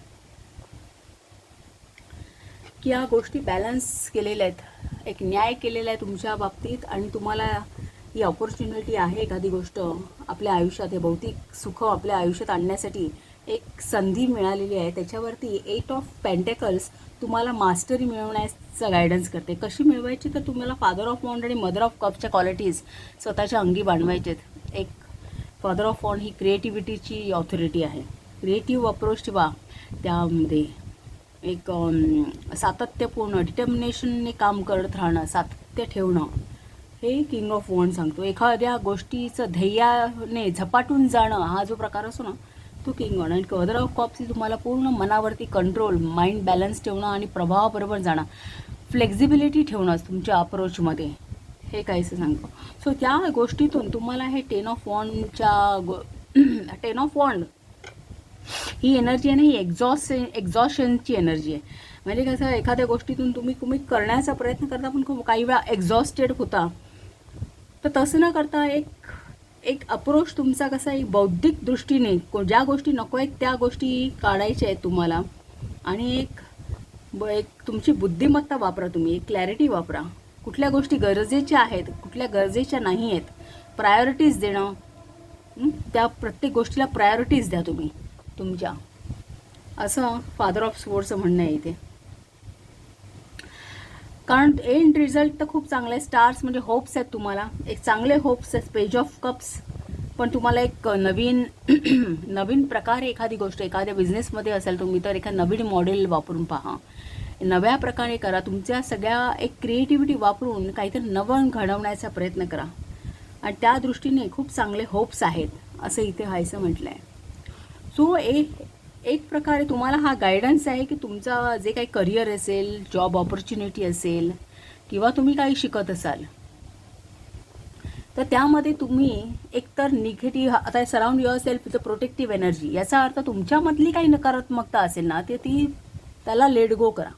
की या गोष्टी बॅलन्स केलेल्या आहेत, एक न्याय केलेला आहे तुमच्या बाबतीत, आणि तुम्हाला ही ऑपॉर्च्युनिटी आहे एखादी गोष्ट आपल्या आयुष्यात, हे भौतिक सुख आपल्या आयुष्यात आणण्यासाठी एक संधी मिळालेली आहे. त्याच्यावरती 8 ऑफ पेंटॅकल्स तुम्हाला मास्टरी मिळवण्याचा गायडन्स करते. कशी मिळवायची, तर तुम्हाला फादर ऑफ वॉन्ड आणि मदर ऑफ कपच्या क्वालिटीज स्वतःच्या अंगी बांधवायचे आहेत. एक फादर ऑफ वॉन्ड ही क्रिएटिव्हिटीची ऑथॉरिटी आहे, क्रिएटिव्ह अप्रोच ठेवा, त्यामध्ये एक सातत्यपूर्ण डिटर्मिनेशनने काम करत राहणं, सातत्य ठेवणं, हे किंग ऑफ वॉन्ड सांगतो. एखाद्या गोष्टीचं ध्येयाने झपाटून जाणं, हा जो प्रकार असतो ना, तो किंग वॉन्ड. आणि मदर ऑफ कप्स ही तुम्हाला पूर्ण मनावरती कंट्रोल, माइंड बॅलन्स ठेवणं आणि प्रभावाबरोबर जाणं, फ्लेक्झिबिलिटी ठेवणं तुमच्या अप्रोचमध्ये, हे काहीसं सांगतो. सो त्या गोष्टीतून तुम्हाला हे 10 ऑफ वॉन्डच्या 10 ऑफ वॉन्ड ही एनर्जी आहे ना, ही एक्झॉशनची एनर्जी आहे. म्हणजे कसं, एखाद्या गोष्टीतून तुम्ही करण्याचा प्रयत्न करता, पण खूप काही वेळा एक्झॉस्टेड होता. तर तसं न करता एक अप्रोच तुमचा कसा, एक बौद्धिक दृष्टीने ज्या गोष्टी नको आहेत त्या गोष्टी काढायच्या आहेत तुम्हाला, आणि एक तुमची बुद्धिमत्ता वापरा, तुम्ही एक क्लॅरिटी वापरा, कुठल्या गोष्टी गरजेच्या आहेत, कुठल्या गरजेच्या नाही आहेत, प्रायोरिटीज देणं, त्या प्रत्येक गोष्टीला प्रायोरिटीज द्या तुम्ही तुमच्या, असं फादर ऑफ स्वॉर्डचं म्हणणं आहे इथे. कारण एंड रिझल्ट तर खूप चांगले आहे. स्टार्स म्हणजे होप्स आहेत तुम्हाला, एक चांगले होप्स आहेत. पेज ऑफ कप्स पण तुम्हाला एक नवीन प्रकारे एखादी गोष्ट, एखाद्या बिझनेसमध्ये असेल तुम्ही, तर एखादं नवीन मॉडेल वापरून पहा, नव्या प्रकारे करा, तुमच्या सगळ्या एक क्रिएटिव्हिटी वापरून काहीतरी नवं घडवण्याचा प्रयत्न करा, आणि त्या दृष्टीने खूप चांगले होप्स आहेत असं इथे व्हायचं म्हटलं आहे. सो एक प्रकारे तुम्हाला हा गायडन्स आहे की तुमचा जे काही करिअर असेल, जॉब ऑपॉर्च्युनिटी असेल, किंवा तुम्ही काही शिकत असाल, तर त्यामध्ये तुम्ही एकतर निगेटिव्ह, आता surround yourself with a protective energy, याचा अर्थ तुमच्यामधली काही नकारात्मकता असेल ना, त्याला लेट गो करा,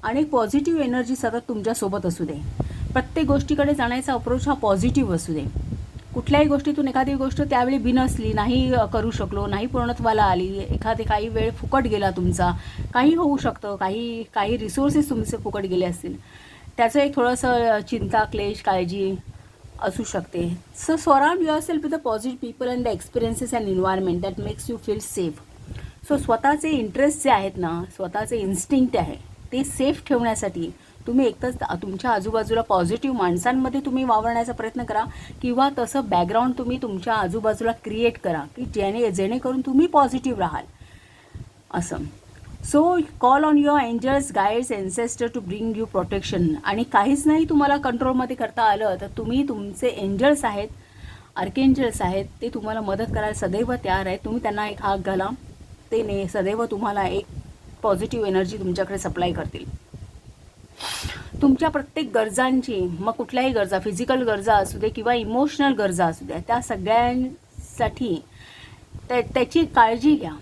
आणि पॉझिटिव्ह एनर्जी सतत तुमच्यासोबत असू दे. प्रत्येक गोष्टीकडे जाण्याचा अप्रोच हा पॉझिटिव्ह असू दे. कुठल्याही गोष्टीतून एखादी गोष्ट त्यावेळी बिनसली, नाही करू शकलो, नाही पूर्णत्वाला आली, काही वेळ फुकट गेला तुमचा, काही होऊ शकतं, काही रिसोर्सेस तुमचे फुकट गेले असतील, त्याचं एक थोडंसं चिंता, क्लेश, काळजी असू शकते. So surround yourself with the positive people and the experiences and environment that makes you feel safe. So स्वतःचे इंटरेस्ट जे आहेत ना, स्वतःचे इन्स्टिंक्ट आहे ते सेफ ठेवण्यासाठी तुम्ही एकतर तुमच्या आजूबाजूला पॉझिटिव्ह माणसांमध्ये तुम्ही वावरण्याचा प्रयत्न करा, किंवा तसं बॅकग्राऊंड तुम्ही तुमच्या आजूबाजूला क्रिएट करा की जेणेकरून तुम्ही पॉझिटिव्ह राहाल असं. So call on your angels, guides, ancestor to bring you protection. आणि काहीच नाही तुम्हाला कंट्रोलमध्ये करता आलं तर तुम्ही तुमचे एंजल्स आहेत, आर्केंजल्स आहेत, ते तुम्हाला मदत करायला सदैव तयार आहेत. तुम्ही त्यांना एक हाक घाला, ते सदैव तुम्हाला एक पॉझिटिव्ह एनर्जी तुमच्याकडे सप्लाय करतील. तुमच्या प्रत्येक गरजांची, मग कुठल्याही गरजा, फिजिकल गरजा असू दे किंवा इमोशनल गरजा असू द्या, त्या सगळ्यांसाठी त्याची काळजी घ्या.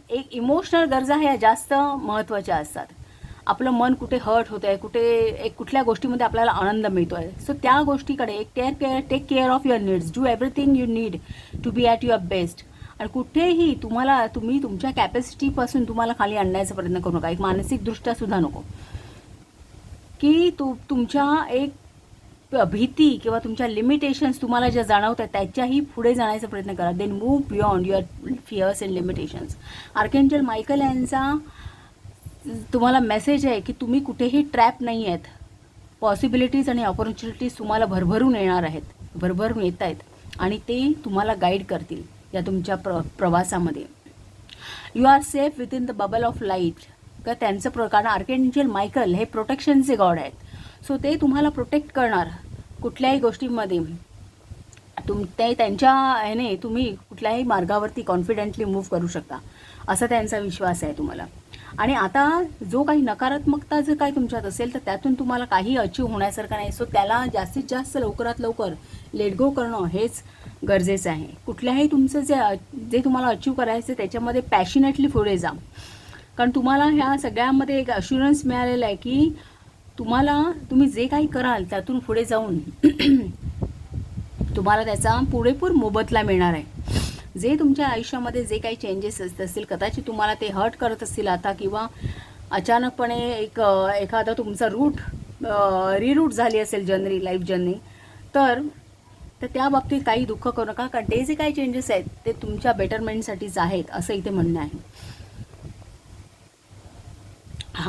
एक इमोशनल गरजा ह्या जास्त महत्त्वाच्या असतात. आपलं मन कुठे हर्ट होतं आहे, कुठल्या गोष्टीमध्ये आपल्याला आनंद मिळतो आहे, सो त्या गोष्टीकडे एक take care of your needs, do everything you need to be at your best. आणि कुठेही तुम्ही तुमच्या कॅपॅसिटीपासून तुम्हाला खाली आणण्याचा प्रयत्न करू नका, एक मानसिकदृष्ट्या सुद्धा नको की तुमच्या एक भीती किंवा तुमच्या लिमिटेशन्स तुम्हाला ज्या जाणवत आहेत त्याच्याही पुढे जाण्याचा प्रयत्न करा. Then move beyond your fears and limitations. Archangel Michael यांचा तुम्हाला मेसेज आहे की तुम्ही कुठेही ट्रॅप नाही आहेत. पॉसिबिलिटीज आणि ऑपॉर्च्युनिटीज तुम्हाला भरभरून येणार आहेत, भरभरून येत आहेत, आणि ते तुम्हाला गाईड करतील या तुमच्या प्रवासामध्ये. You are safe within the bubble of light. का त्यांचं कारण आर्केंजल मायकल हे प्रोटेक्शनचे गॉड आहेत. सो ते तुम्हाला प्रोटेक्ट करणार कुठल्याही गोष्टीमध्ये. त्यांच्या ह्याने तुम्ही कुठल्याही मार्गावरती कॉन्फिडेंटली मूव्ह करू शकता असा त्यांचा विश्वास आहे तुम्हाला. आणि आता जो काही नकारात्मकता जर काही तुमच्यात असेल तर त्यातून तुम्हाला काही अचीव होण्यासारखं नाही. सो त्याला जास्तीत जास्त लवकरात लवकर लेट गो करणं हेच गरजेचं आहे. कुठल्याही तुमचं जे तुम्हाला अचीव करायचं त्याच्यामध्ये पॅशनेटली पुढे जा, कारण तुम्हाला ह्या सगळ्यामध्ये एक अश्युरन्स मिळालेलं आहे की तुम्ही जे काही कराल त्यातून पुढे जाऊन तुम्हाला त्याचा पुरेपूर मोबदला मिळणार आहे. जे तुमच्या आयुष्यामध्ये जे काही चेंजेस असतील, कदाचित तुम्हाला ते हर्ट करत असतील आता, किंवा अचानकपणे एखादा तुमचा रिरूट झाली असेल लाईफ जर्नी, तर त्या बाबतीत काही दुःख करू नका, कारण ते जे काही चेंजेस आहेत ते तुमच्या बेटरमेंटसाठीच आहेत असं इथे म्हणणं आहे.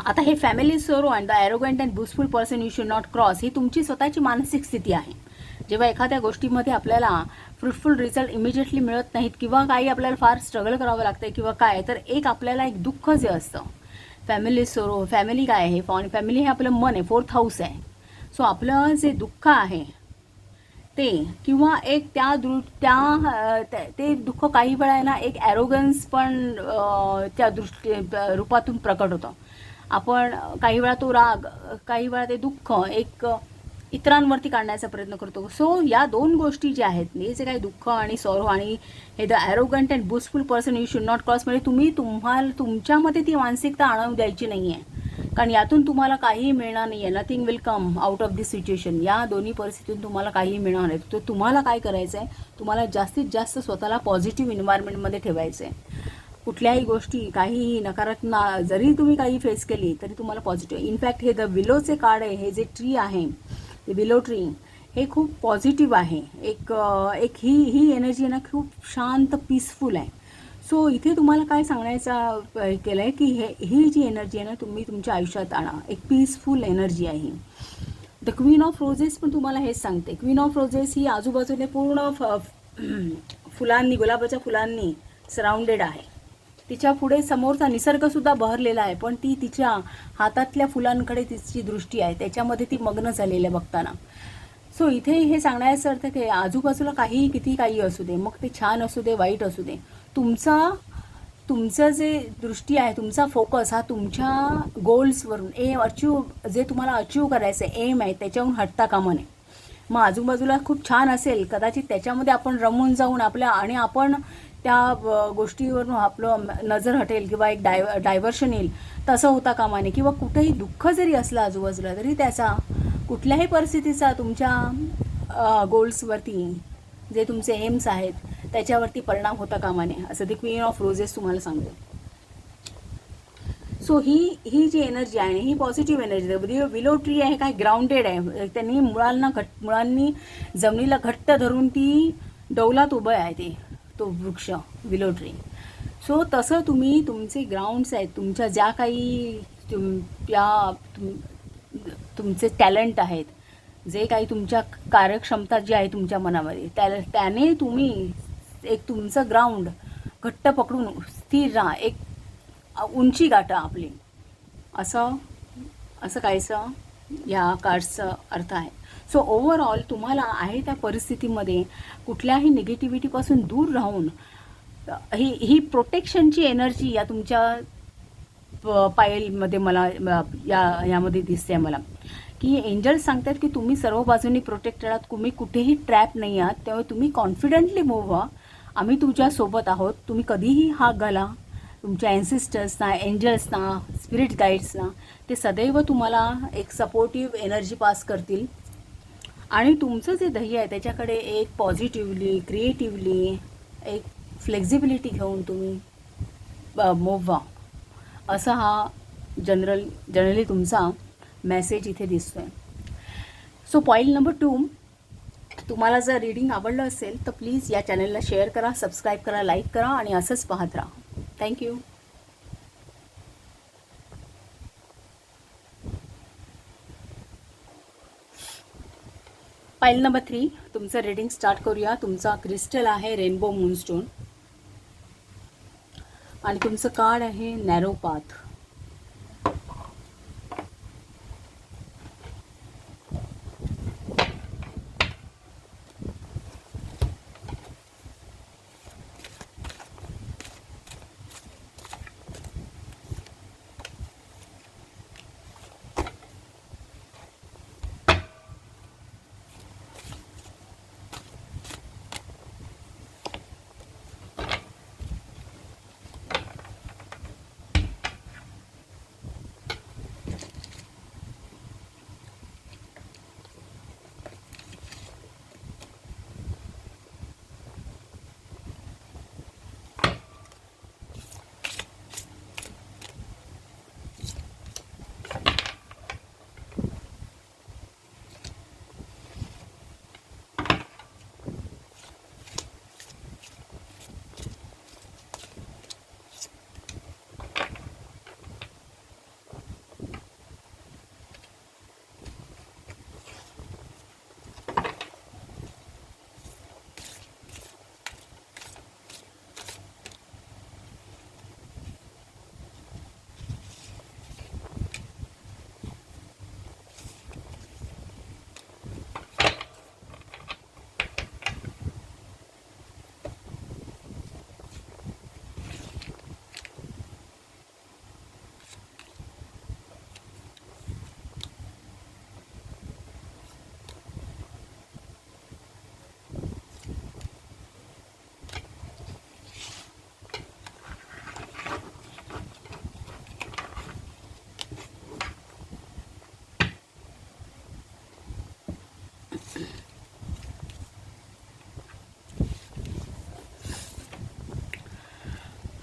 आता हे family sorrow and the arrogant and boastful person you should not cross ही तुमची स्वतःची मानसिक स्थिती आहे. जेव्हा एखाद्या गोष्टीमध्ये आपल्याला फ्रुटफुल रिझल्ट इमिजिएटली मिळत नाहीत, किंवा काही आपल्याला फार स्ट्रगल करावं लागतं किंवा काय, तर आपल्याला एक दुःख जे असतं, फॅमिली सोरो. फॅमिली काय आहे? फॅमिली हे आपलं मन आहे, 4th हाऊस आहे. सो आपलं जे दुःख आहे ते, किंवा एक ते दुःख काही वेळा आहे ना, एक ॲरोगन्स पण त्या रूपातून प्रकट होतं. आपण काही वेळा तो राग, काही वेळा ते दुःख एक इतरांवरती काढण्याचा प्रयत्न करतो. सो या दोन गोष्टी ज्या आहेत, हे जे काही दुःख आणि सॉरो आणि हे the arrogant and boastful person you should not cross, म्हणजे तुमच्यामध्ये ती मानसिकता आणून द्यायची नाही आहे, कारण यातून तुम्हाला काहीही मिळणार नाही आहे. Nothing will come out of this situation. या दोन्ही परिस्थितीतून तुम्हाला काहीही मिळणार नाही. तर तुम्हाला काय करायचं आहे, तुम्हाला जास्तीत जास्त स्वतःला पॉझिटिव्ह एन्व्हायरमेंटमध्ये ठेवायचं आहे. कुठल्याही गोष्टी, काही नकारात्मक जरी तुम्ही काही फेस केली तरी तुम्हाला पॉझिटिव्ह. इनफॅक्ट हे द विलोचे कार्ड आहे, हे जे ट्री आहे, ते विलो ट्री, हे खूप पॉझिटिव्ह आहे. ही एनर्जी ना खूप शांत, पीसफुल आहे. सो इथे तुम्हाला काय सांगण्याचा केलं आहे की ही जी एनर्जी आहे ना, तुम्ही तुमच्या आयुष्यात आणा. एक पीसफुल एनर्जी आहे. द क्वीन ऑफ रोजेस पण तुम्हाला हेच सांगते. क्वीन ऑफ रोजेस ही आजूबाजूने पूर्ण फुलांनी, गुलाबाच्या फुलांनी सराउंडेड आहे. तिच्या पुढे समोरचा निसर्गसुद्धा बहरलेला आहे, पण ती तिच्या हातातल्या फुलांकडे तिची दृष्टी आहे, त्याच्यामध्ये ती मग्न झालेली आहे बघताना. सो इथे हे सांगण्याचा अर्थ की आजूबाजूला किती काही असू दे, मग ते छान असू दे, वाईट असू दे, तुमचं जे दृष्टी आहे, तुमचा फोकस हा तुमच्या गोल्सवरून, जे तुम्हाला अचीव करायचं आहे, एम आहे, त्याच्याहून हटता कामा नये. मग आजूबाजूला खूप छान असेल, कदाचित त्याच्यामध्ये आपण रमून जाऊन आणि आपण त्या गोष्टीवरून आपलं नजर हटेल किंवा एक डायव्हर्शन येईल, तसं होता कामा नये. किंवा कुठेही दुःख जरी असलं आजूबाजूला, तरी त्याचा कुठल्याही परिस्थितीचा तुमच्या गोल्सवरती, जे तुमचे एम्स आहेत त्याच्यावरती परिणाम होता कामा नये, असं दी क्वीन ऑफ रोजेस तुम्हाला सांगते. सो ही जी एनर्जी आहे ही पॉझिटिव्ह एनर्जी. विलो ट्री आहे काय, ग्राउंडेड आहे. त्यांनी मुळांनी जमिनीला घट्ट धरून ती डौलात उभं आहे तो वृक्ष विलो ट्री. सो तसं तुम्ही तुमचे ग्राउंड्स आहेत, तुमच्या ज्या काही तुमचे टॅलेंट आहेत, जे काही तुमच्या कार्यक्षमता जी आहे तुमच्या मनामध्ये, त्याने तुम्ही एक तुमचं ग्राउंड घट्ट पकडून स्थिर राहा, एक उंची गाठा आपली, असं काहीसं या कार्ड्सचा अर्थ आहे. सो ओव्हरऑल तुम्हाला आहे त्या परिस्थितीमध्ये कुठल्याही निगेटिव्हिटीपासून दूर राहून ही प्रोटेक्शनची एनर्जी या तुमच्या पायलमध्ये मला यामध्ये दिसते मला, की एंजल्स सांगतात की तुम्ही सर्व बाजूंनी प्रोटेक्टेड आहात, तुम्ही कुठेही ट्रॅप नाही आहात. त्यामुळे तुम्ही कॉन्फिडंटली मूव्ह व्हा. आम्ही तुमच्यासोबत आहोत. तुम्ही कधीही हाक घाला तुमच्या एन्सिस्टर्सना, एंजल्सना, स्पिरिट गाईड्सना. ते सदैव तुम्हाला एक सपोर्टिव्ह एनर्जी पास करतील आणि तुमचं जे ध्येय आहे त्याच्याकडे एक पॉझिटिव्हली, क्रिएटिव्हली, एक फ्लेक्झिबिलिटी घेऊन तुम्ही मूव्ह व्हा, असा हा जनरली तुमचा मेसेज इथे दिसतोय. सो पॉईंट नंबर 2, तुम्हाला जर रीडिंग आवडलं असेल तर प्लीज या चॅनलला शेअर करा, सबस्क्राईब करा, लाईक करा आणि असंच पाहत राहा. थँक्यू. पाईल नंबर 3, तुमचं रीडिंग स्टार्ट करूया. तुमचा क्रिस्टल आहे रेनबो मूनस्टोन आणि तुमचं कार्ड आहे narrow path.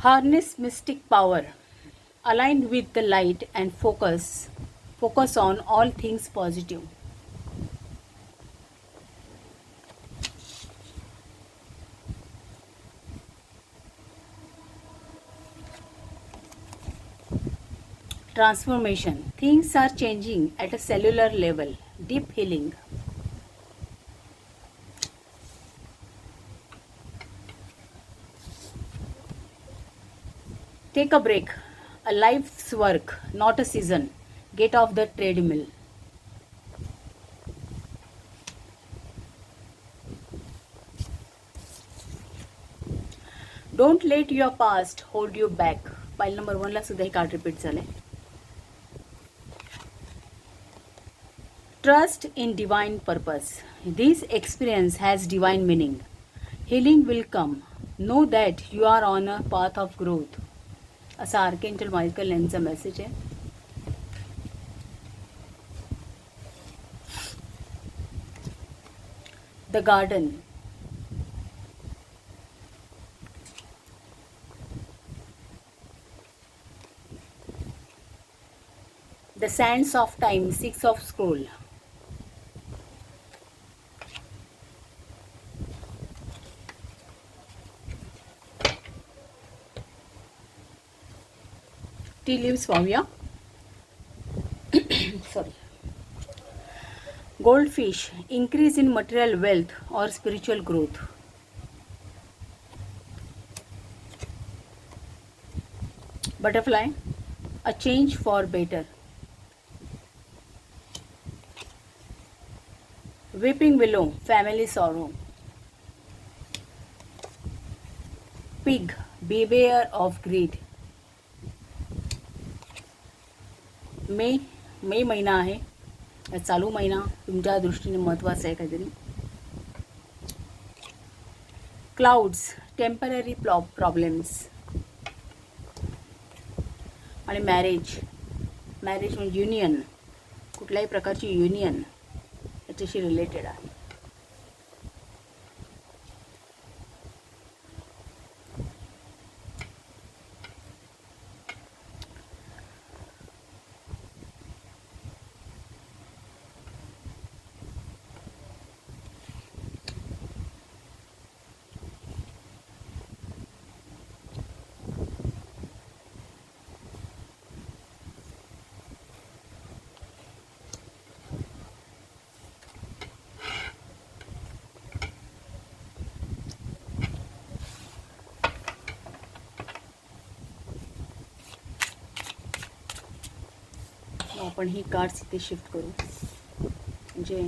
Harness mystic power, align with the light and focus on all things positive. Transformation, things are changing at a cellular level. Deep healing. Take a break, a life's work, not a season. Get off the treadmill. Don't let your past hold you back. Pile number 1 ला सुद्धा हे card repeat झाले. Trust in divine purpose. This experience has divine meaning. Healing will come. Know that you are on a path of growth. असा archangel Michael यांचा message आहे. The garden, the sands of time, 6 of scroll, tea leaves पाहूया. Sorry. Goldfish, increase in material wealth or spiritual growth. Butterfly, a change for better. Weeping willow, family sorrow. Pig, beware of greed. मे महिना आहे, चालू महिना तुमच्या दृष्टीने महत्त्वाचा आहे काहीतरी. Clouds, temporary problems. आणि मॅरेज म्हणजे युनियन, कुठल्याही प्रकारची युनियन याच्याशी रिलेटेड आहे. आपण ही कार्ड्स इथे शिफ्ट करू, म्हणजे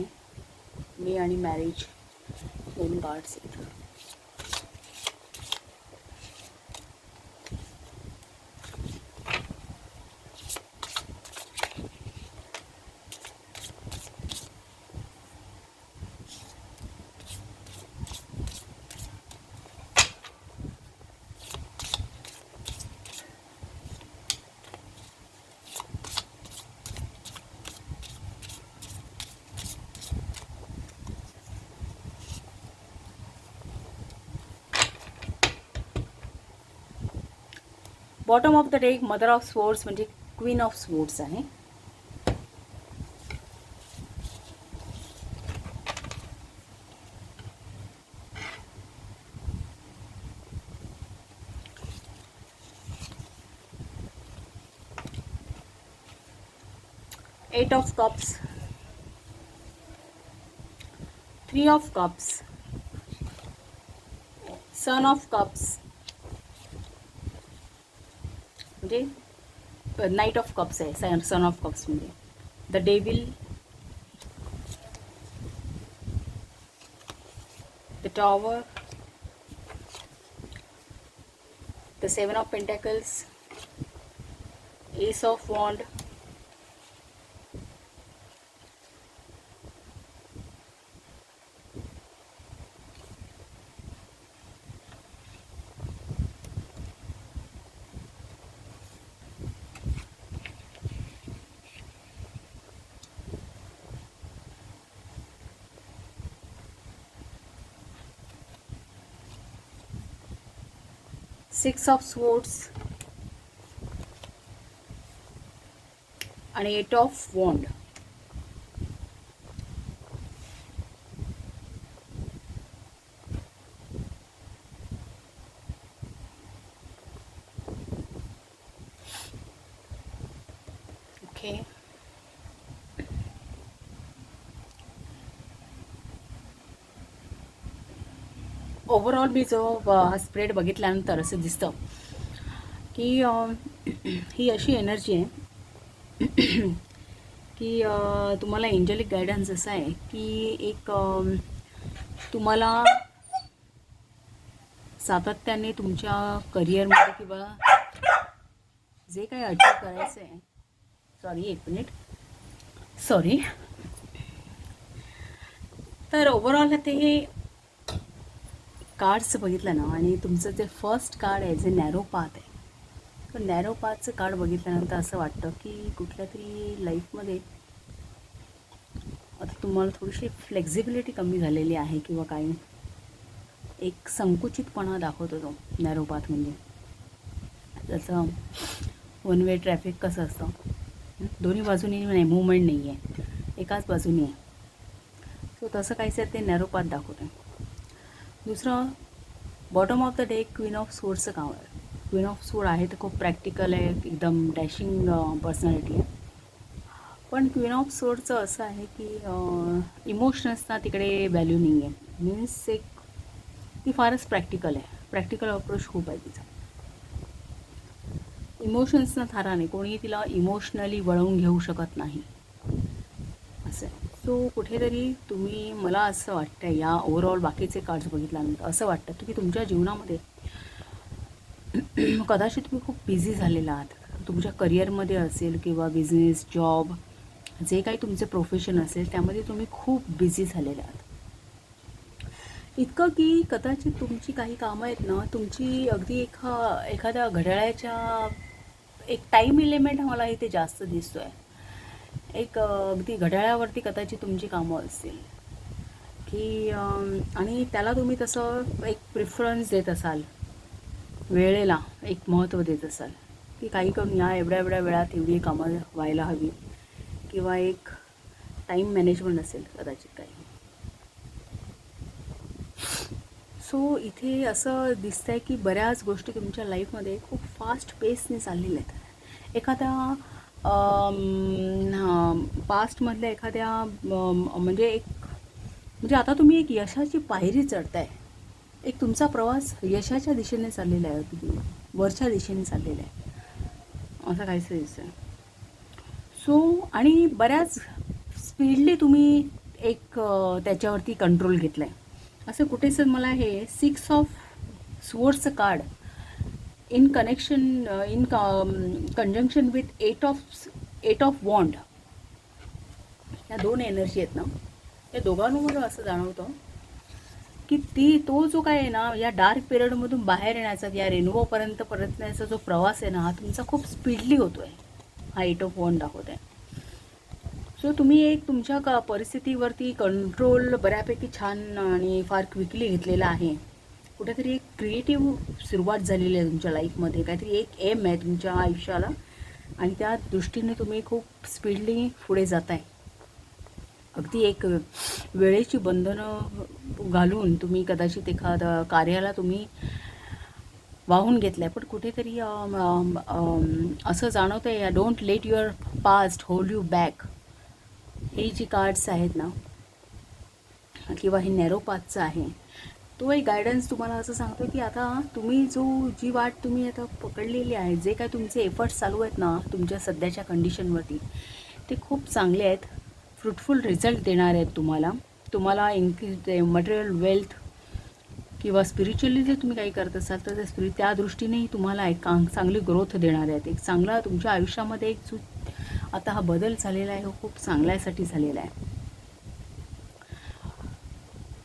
मी आणि मॅरेज दोन कार्ड्स आहेत. Bottom of the deck mother of swords म्हणजे क्वीन ऑफ स्वॉर्ड्स आहे. Eight of cups, 3 of cups, son of cups म्हणजे नाईट ऑफ कप्स आहे. सन ऑफ कप्स म्हणजे the devil, the tower, the 7 of pentacles, ace of wand, six of swords आणि 8 of wand. Okay, overall मी जो spread बघितल्यानंतर असं दिसतं की ही अशी एनर्जी आहे की तुम्हाला एंजलिक गायडन्स असा आहे की एक तुम्हाला सातत्याने तुमच्या करिअरमध्ये किंवा जे काही अचीव करायचं आहे, सॉरी एक मिनिट, सॉरी, तर ओव्हरऑल ते कार्ड्स बघितलं ना आणि तुमचं जे फर्स्ट कार्ड आहे जे नॅरो पाथ आहे, तर नॅरो पाथचं कार्ड बघितल्यानंतर असं वाटतं की कुठल्या तरी लाईफमध्ये आता तुम्हाला थोडीशी फ्लेक्झिबिलिटी कमी झालेली आहे किंवा काही एक संकुचितपणा दाखवतो तो नॅरो पाथ. म्हणजे जसं वन वे ट्रॅफिक कसं असतं, दोन्ही बाजूनी नाही, मूवमेंट नाही आहे, एकाच बाजूनी आहे. सो तसं काहीसं ते नॅरो पाथ दाखवतं. दुसरं, bottom of the day queen of सोर्डचं काम आहे. क्वीन ऑफ सोर्ड आहे तर खूप प्रॅक्टिकल आहे, एकदम डॅशिंग पर्सनॅलिटी आहे. पण क्वीन ऑफ सोर्डचं असं आहे की इमोशन्सना तिकडे व्हॅल्यू नाही आहे. मीन्स एक ती फारच प्रॅक्टिकल आहे, प्रॅक्टिकल अप्रोच खूप आहे तिचा. इमोशन्सना थारा नाही, कोणी तिला इमोशनली वळवून घेऊ शकत नाही असं आहे. सो कुठेतरी तुम्ही, मला असं वाटतं या ओव्हरऑल बाकीचे कार्ड्स बघितल्यानंतर असं वाटतं की तुमच्या जीवनामध्ये कदाचित तुम्ही खूप बिझी झालेला आहात. तुमच्या करिअरमध्ये असेल किंवा बिझनेस, जॉब, जे काही तुमचे प्रोफेशन असेल त्यामध्ये तुम्ही खूप बिझी झालेले आहात. इतकं की कदाचित तुमची काही कामं आहेत ना, तुमची अगदी एखाद्या घड्याळाच्या एक टाईम एलिमेंट मला इथे जास्त दिसतो आहे. एक अगदी घड्याळावरती कदाचित तुमची कामं असतील की आणि त्याला तुम्ही तसं एक प्रिफरन्स देत असाल, वेळेला एक महत्त्व देत असाल की काही करून या एवढ्या वेळात एवढी कामं व्हायला हवी, किंवा एक टाईम मॅनेजमेंट असेल कदाचित काही. सो इथे असं दिसतंय की बऱ्याच गोष्टी तुमच्या लाईफमध्ये खूप फास्ट पेसने चाललेल्या आहेत. एखाद्या पास्टमधल्या एखाद्या म्हणजे आता तुम्ही एक यशाची पायरी चढताय. एक तुमचा प्रवास यशाच्या दिशेने चाललेला आहे, अगदी वरच्या दिशेने चाललेला आहे असं काहीसं दिसतं. सो आणि बऱ्याच स्पीडली तुम्ही एक त्याच्यावरती कंट्रोल घेतला आहे असं कुठेसं मला हे 6 ऑफ स्वॉर्ड्सचं card in conjunction with 8 of wand, या दोन एनर्जी आहेत ना, या दोघांमधून असं जाणवतं की तो जो काय आहे ना, या डार्क पिरियडमधून बाहेर येण्याचा, या रेनबोपर्यंत परतण्याचा जो प्रवास आहे ना, हा तुमचा खूप स्पीडली होतो आहे. हा 8 ऑफ वॉन्ड दाखवत आहे. सो तुम्ही एक तुमच्या परिस्थितीवरती कंट्रोल बऱ्यापैकी छान आणि फार क्विकली घेतलेला आहे. कुठेतरी एक क्रिएटिव्ह सुरुवात झालेली आहे तुमच्या लाईफमध्ये, काहीतरी एक एम आहे तुमच्या आयुष्याला आणि त्या दृष्टीने तुम्ही खूप स्पीडली पुढे जाताय. अगदी एक वेळेची बंधनं घालून तुम्ही कदाचित एखाद्या कार्याला तुम्ही वाहून घेतलं आहे. पण कुठेतरी असं जाणवतं आहे, don't let your past hold you back. हे जी कार्ड्स आहेत ना, किंवा हे नॅरो पाथचं आहे, तो एक गायडन्स तुम्हाला असं सांगतो की आता तुम्ही जी वाट तुम्ही आता पकडलेली आहे, जे काय तुमचे एफर्ट्स चालू आहेत ना तुमच्या सध्याच्या कंडिशनवरती, ते खूप चांगले आहेत, फ्रुटफुल रिझल्ट देणार आहेत तुम्हाला मटेरियल वेल्थ किंवा स्पिरिच्युअली जर तुम्ही काही करत असाल तर त्या दृष्टीनेही तुम्हाला एक चांगली ग्रोथ देणार आहेत. एक चांगला तुमच्या आयुष्यामध्ये एक जो आता हा बदल झालेला आहे, हो खूप चांगल्यासाठी झालेला आहे.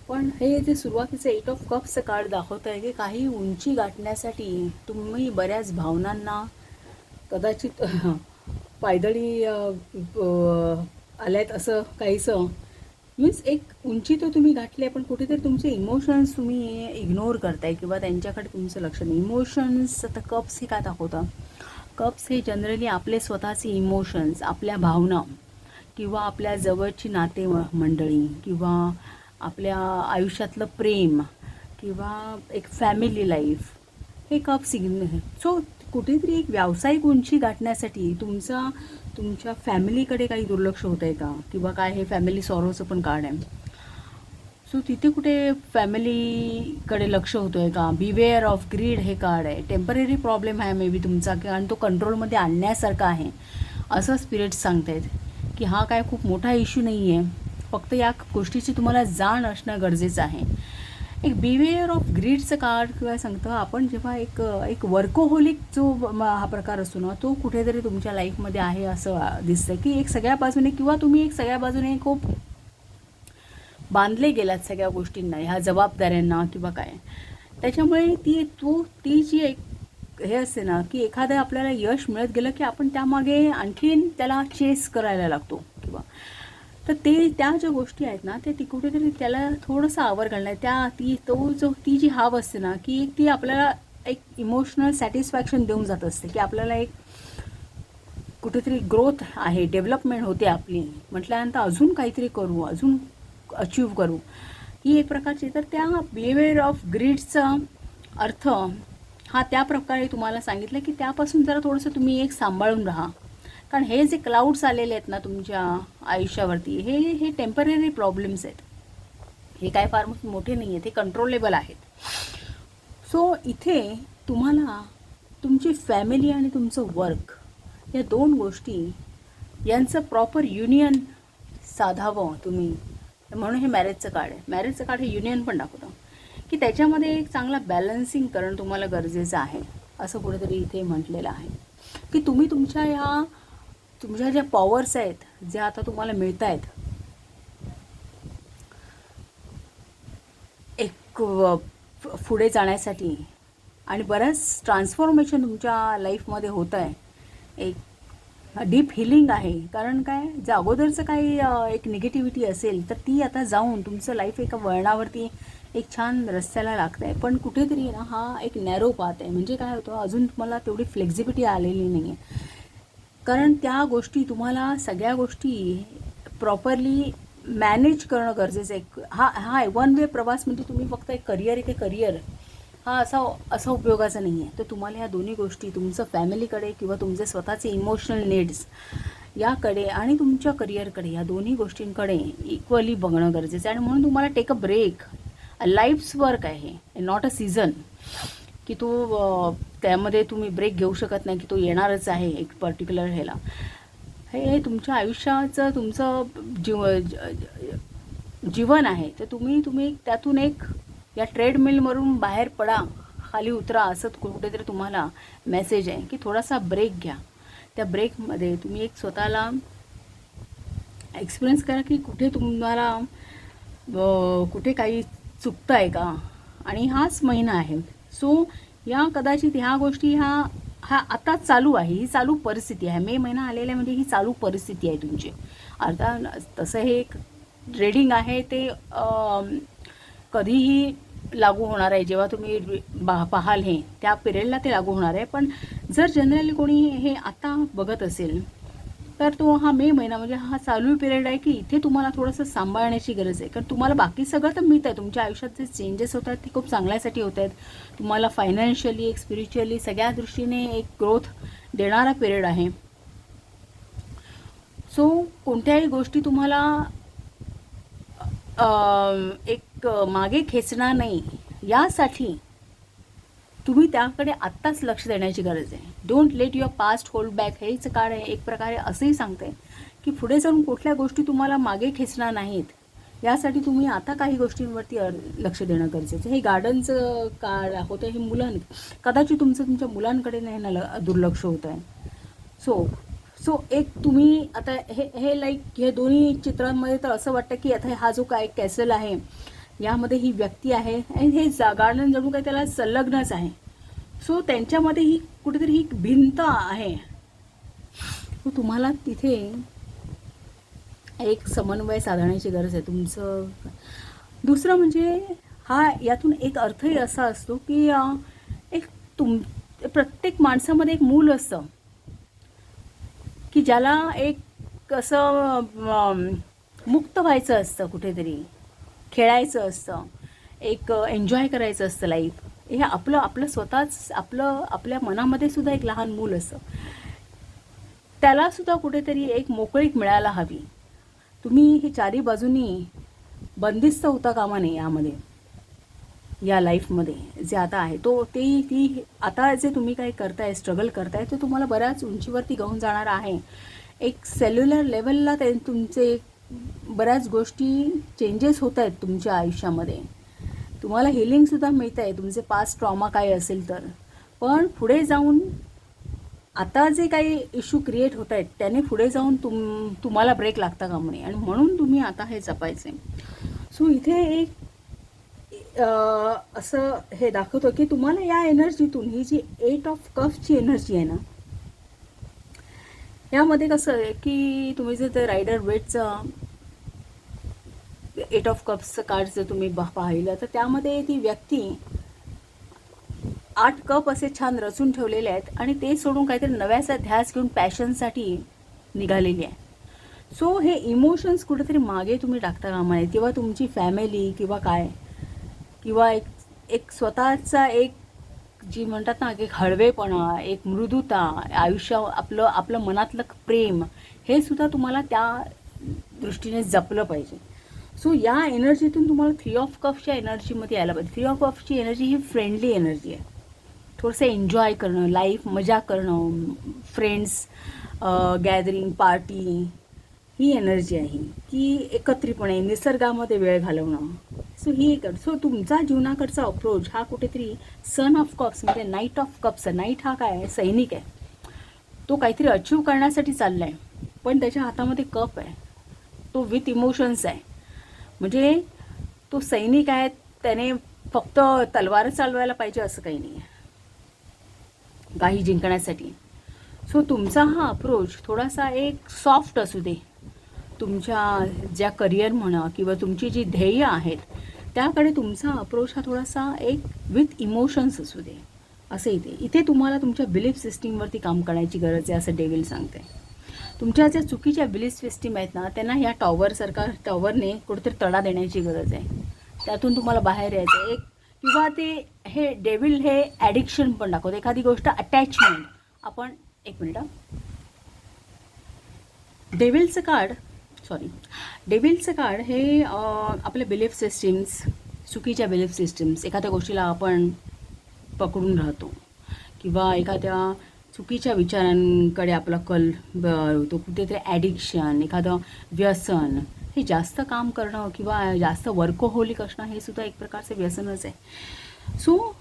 पण हे जे सुरुवातीचं 8 ऑफ कप्सचं कार्ड दाखवतं आहे की काही उंची गाठण्यासाठी तुम्ही बऱ्याच भावनांना कदाचित पायदळी आल्यात असं काहीसं. मीन्स एक उंची तर तुम्ही गाठली आहे, पण कुठेतरी तुमचे इमोशन्स तुम्ही इग्नोर करताय किंवा त्यांच्याकडे तुमचं लक्ष नाही. इमोशन्स आता कप्स हे काय दाखवतं, कप्स हे जनरली आपले स्वतःचे इमोशन्स, आपल्या भावना किंवा आपल्या जवळची नाते मंडळी किंवा आपल्या आयुष्यातलं प्रेम किंवा एक फॅमिली लाईफ, हे कप्स सिग्न. सो कुठेतरी एक व्यावसायिक उंची गाठण्यासाठी तुमच्या फॅमिलीकडे काही दुर्लक्ष होतं आहे का, किंवा काय, हे फॅमिली सॉरोचं पण कार्ड आहे. सो तिथे कुठे फॅमिलीकडे लक्ष होतं आहे का. बिवेअर ऑफ ग्रीड हे कार्ड आहे. टेम्पररी प्रॉब्लेम आहे मे बी तुमचा, कारण तो कंट्रोलमध्ये आणण्यासारखा आहे असं स्पिरिट्स सांगत आहेत की हा काय खूप मोठा इश्यू नाही आहे, फक्त या गोष्टीची तुम्हाला जाण असणं गरजेचं आहे. एक बिवेअर ऑफ ग्रीडचं कार्ड किंवा सांगतं आपण जेव्हा एक वर्कोहोलिक जो हा प्रकार असतो ना, तो कुठेतरी तुमच्या लाईफमध्ये आहे असं दिसतं की एक सगळ्या बाजूने, किंवा तुम्ही एक सगळ्या बाजूने खूप बांधले गेलात सगळ्या गोष्टींना, ह्या जबाबदाऱ्यांना किंवा काय. त्याच्यामुळे ती जी एक हे असते ना की एखादं आपल्याला यश मिळत गेलं की आपण त्यामागे आणखीन त्याला चेस करायला लागतो, किंवा तर त्या ज्या गोष्टी आहेत ना ते ती कुठेतरी त्याला थोडंसं आवर घालणं आहे. ती जी हाव असते ना की ती आपल्याला एक इमोशनल सॅटिस्फॅक्शन देऊन जात असते, की आपल्याला एक कुठेतरी ग्रोथ आहे, डेव्हलपमेंट होते आपली म्हटल्यानंतर अजून काहीतरी करू, अजून अचीव करू, ही एक प्रकारची. तर त्या बिहेवियर ऑफ ग्रीडचा अर्थ हा त्या प्रकारे तुम्हाला सांगितलं की त्यापासून जरा थोडंसं तुम्ही एक सांभाळून राहा. कारण हे जे क्लाउड्स आलेले आहेत ना तुमच्या आयुष्यावरती, हे टेम्पररी प्रॉब्लेम्स आहेत. हे काय फार मोठे नाही आहेत, हे कंट्रोलेबल आहेत. सो इथे तुम्हाला तुमची फॅमिली आणि तुमचं वर्क या दोन गोष्टी यांचं प्रॉपर युनियन साधावं तुम्ही. म्हणून हे मॅरेजचं कार्ड आहे. मॅरेजचं कार्ड हे युनियन पण दाखवतं की त्याच्यामध्ये एक चांगला बॅलन्सिंग करणं तुम्हाला गरजेचं आहे, असं कुठेतरी इथे म्हटलेलं आहे. की तुम्ही तुमच्या ज्या पॉवर्स आहेत, ज्या आता तुम्हाला मिळत आहेत, एक पुढे जाण्यासाठी आणि बरंच ट्रान्सफॉर्मेशन तुमच्या लाईफमध्ये होतं आहे. एक डीप हिलिंग आहे. कारण काय, जर अगोदरचं काही एक निगेटिव्हिटी असेल तर ती आता जाऊन तुमचं लाईफ एका वळणावरती एक छान रस्त्याला लागतं आहे. पण कुठेतरी ना हा एक नॅरो पाथ आहे. म्हणजे काय होतं, अजून तुम्हाला तेवढी फ्लेक्झिबिलिटी आलेली नाही आहे. कारण त्या गोष्टी तुम्हाला सगळ्या गोष्टी प्रॉपरली मॅनेज करणं गरजेचं आहे. हा वन वे प्रवास म्हणजे तुम्ही फक्त एक करिअर हा असा उपयोगाचा नाही आहे. तर तुम्हाला ह्या दोन्ही गोष्टी, तुमचं फॅमिलीकडे किंवा तुमचे स्वतःचे इमोशनल नीड्स याकडे आणि तुमच्या करिअरकडे, या दोन्ही गोष्टींकडे इक्वली बघणं गरजेचं आहे. आणि म्हणून तुम्हाला take a break. Life's work आहे, नॉट अ सीझन की तो त्यामध्ये तुम्ही ब्रेक घेऊ शकत नाही, की तो येणारच आहे एक पर्टिक्युलर ह्याला. हे तुमच्या आयुष्याचं तुमचं जीवन आहे. तर तुम्ही त्यातून एक या ट्रेडमिलवरून बाहेर पडा, खाली उतरा, असं कुठेतरी तुम्हाला मेसेज आहे की थोडासा ब्रेक घ्या. त्या ब्रेकमध्ये तुम्ही एक स्वतःला एक्सपिरियन्स करा की कुठे तुम्हाला कुठे काही चुकतं आहे का. आणि हाच महिना आहे. सो कदाचित ह्या गोष्टी हा आता चालू आहे, ही चालू परिस्थिती आहे. मे महिना आलेल्या म्हणजे ही चालू परिस्थिती आहे तुमची. अर्थात तसं हे एक ट्रेडिंग आहे ते कधीही लागू होणार आहे. जेव्हा तुम्ही पाहाल हे त्या पिरियडला ते लागू होणार आहे. पण जर जनरली कोणी हे आता बघत असेल तर तो हा मे महिना म्हणजे हा चालू पिरियड आहे की इथे तुम्हाला थोडंसं सांभाळण्याची गरज आहे. कारण तुम्हाला बाकी सगळं तर मिळत आहे, तुमच्या आयुष्यात जे चेंजेस होत आहेत ते खूप चांगल्यासाठी होत आहेत. तुम्हाला फायनान्शियली, एक स्पिरिच्युअली, सगळ्या दृष्टीने एक ग्रोथ देणारा पिरियड आहे. सो कोणत्याही गोष्टी तुम्हाला एक मागे खेचणार नाही, यासाठी तुम्ही त्याकडे आत्ताच लक्ष देण्याची गरज आहे. Don't let your past hold back. हेच काळ आहे एक प्रकारे असंही सांगते की पुढे जाऊन कुठल्या गोष्टी तुम्हाला मागे खेचणार नाहीत, यासाठी तुम्ही आता काही गोष्टींवरती लक्ष देणं गरजेचं. हे गार्डनचं काळ होतं, हे मुलांनी कदाचित तुमच्या मुलांकडे नाही ना दुर्लक्ष होत आहे. सो एक तुम्ही आता हे लाईक हे दोन्ही चित्रांमध्ये तर असं वाटतं की आता हा जो काय कॅसल आहे यामध्ये ही व्यक्ती आहे आणि हे गार्डन जणू काही त्याला संलग्नच आहे. सो त्यांच्यामध्ये ही कुठेतरी ही भिंत आहे. सो तुम्हाला तिथे एक समन्वय साधण्याची गरज आहे तुमचं. दुसरं म्हणजे यातून एक अर्थही असा असतो की एक प्रत्येक माणसामध्ये एक मूल असतं की ज्याला एक असं मुक्त व्हायचं असतं, कुठेतरी खेळायचं असतं, एक एन्जॉय करायचं असतं लाईफ. हे आपलं स्वतःच आपल्या मनामध्ये सुद्धा एक लहान मूल असतं. त्यालासुद्धा कुठेतरी एक मोकळीक मिळायला हवी. तुम्ही हे चारी बाजूनी बंदिस्त होता कामा नये यामध्ये, या लाईफमध्ये जे आता आहे ती आता जे तुम्ही काही करताय, स्ट्रगल करताय, ते तुम्हाला बऱ्याच उंचीवरती घेऊन जाणार आहे. एक सेल्युलर लेवलला तुमचे बऱ्याच गोष्टी चेंजेस होत आहेत तुमच्या आयुष्यामध्ये. तुम्हाला हिलिंगसुद्धा मिळतं आहे, तुमचे पास्ट ट्रॉमा काय असेल तर. पण पुढे जाऊन आता जे काही इश्यू क्रिएट होत आहेत त्याने पुढे जाऊन तुम्हाला ब्रेक लागता कामा नये. आणि म्हणून तुम्ही आता हे जपायचे. सो इथे एक असं हे दाखवतो की तुम्हाला या एनर्जीतून, ही जी 8 ऑफ कप्सची एनर्जी आहे ना, यामध्ये कसं आहे की तुम्ही जर ते रायडर वेटचं 8 ऑफ कप्सचं कार्ड जर तुम्ही पाहिलं तर त्यामध्ये ती व्यक्ती 8 कप असे छान रचून ठेवलेले आहेत आणि ते सोडून काहीतरी नव्याचा ध्यास घेऊन पॅशनसाठी निघालेली आहे. सो हे इमोशन्स कुठेतरी मागे तुम्ही टाकता कामा नये, किंवा तुमची फॅमिली किंवा काय, किंवा एक स्वतःचा एक जी म्हणतात ना एक हळवेपणा, एक मृदुता, आयुष्य आपलं मनातलं प्रेम, हे सुद्धा तुम्हाला त्या दृष्टीने जपलं पाहिजे. सो या एनर्जीतून तुम्हाला 3 ऑफ कप्सच्या एनर्जीमध्ये यायला पाहिजे. 3 ऑफ कप्सची एनर्जी ही फ्रेंडली एनर्जी आहे. थोडंसं एन्जॉय करणं, लाईफ मजा करणं, फ्रेंड्स गॅदरिंग, पार्टी, ही एनर्जी आहे की एकत्रितपणे निसर्गामध्ये वेळ घालवणं. सो सो तुमचा जीवनाकडचा अप्रोच हा कुठेतरी सन ऑफ कप्स म्हणजे नाईट ऑफ कप्स. नाईट हा काय आहे, सैनिक आहे. तो काहीतरी अचीव करण्यासाठी चालला आहे, पण त्याच्या हातामध्ये कप आहे, तो विथ इमोशन्स आहे. म्हणजे तो सैनिक आहे, त्याने फक्त तलवार चालवायला पाहिजे असं काही नाही आहे काही जिंकण्यासाठी. सो तुमचा हा अप्रोच थोडासा एक सॉफ्ट असू दे. तुमच्या ज्या करिअर म्हणा किंवा तुमची जी ध्येय आहेत त्याकडे तुमचा अप्रोच हा थोडासा एक विथ इमोशन्स असू दे असं इथे तुम्हाला तुमच्या बिलीफ सिस्टीमवरती काम करण्याची गरज आहे असं डेव्हिल सांगते. तुमच्या ज्या चुकीच्या बिलीफ सिस्टीम आहेत ना त्यांना ह्या टॉवरने कुठेतरी तडा देण्याची गरज आहे. त्यातून तुम्हाला बाहेर यायचं आहे. किंवा ते हे डेव्हिल हे ॲडिक्शन पण दाखवतं. एखादी गोष्ट अटॅचमेंट. आपण एक मिनिट, डेव्हिलचं कार्ड हे आपले बिलीफ सिस्टीम्स, चुकीच्या बिलीफ सिस्टीम्स, एखाद्या गोष्टीला आपण पकडून राहतो किंवा एखाद्या चुकीच्या विचारांकडे आपला कल होतो, कुठेतरी ॲडिक्शन, एखादं व्यसन, हे जास्त काम करणं किंवा जास्त वर्कोहोलिक असणं हे सुद्धा एक प्रकारचं व्यसनच आहे. सो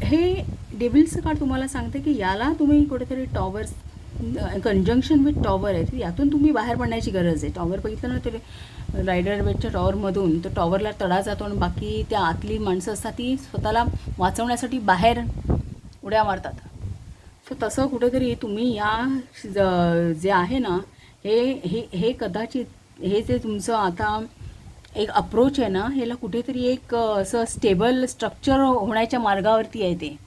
हे डेव्हिलचं कार्ड तुम्हाला सांगते की याला तुम्ही कुठेतरी टॉवर्स कंजंक्शन विथ टॉवर आहे, यातून तुम्ही बाहेर पडण्याची गरज आहे. टॉवर बघितलं ना ते रायडर वेटच्या टॉवरमधून तो टॉवरला तडा जातो आणि बाकी त्या आतली माणसं असतात ती स्वतःला वाचवण्यासाठी बाहेर उड्या मारतात. सो तसं कुठेतरी तुम्ही या जे आहे ना हे कदाचित हे जे तुमचं आता एक अप्रोच आहे ना ह्याला कुठेतरी एक असं स्टेबल स्ट्रक्चर होण्याच्या मार्गावरती आहे ते.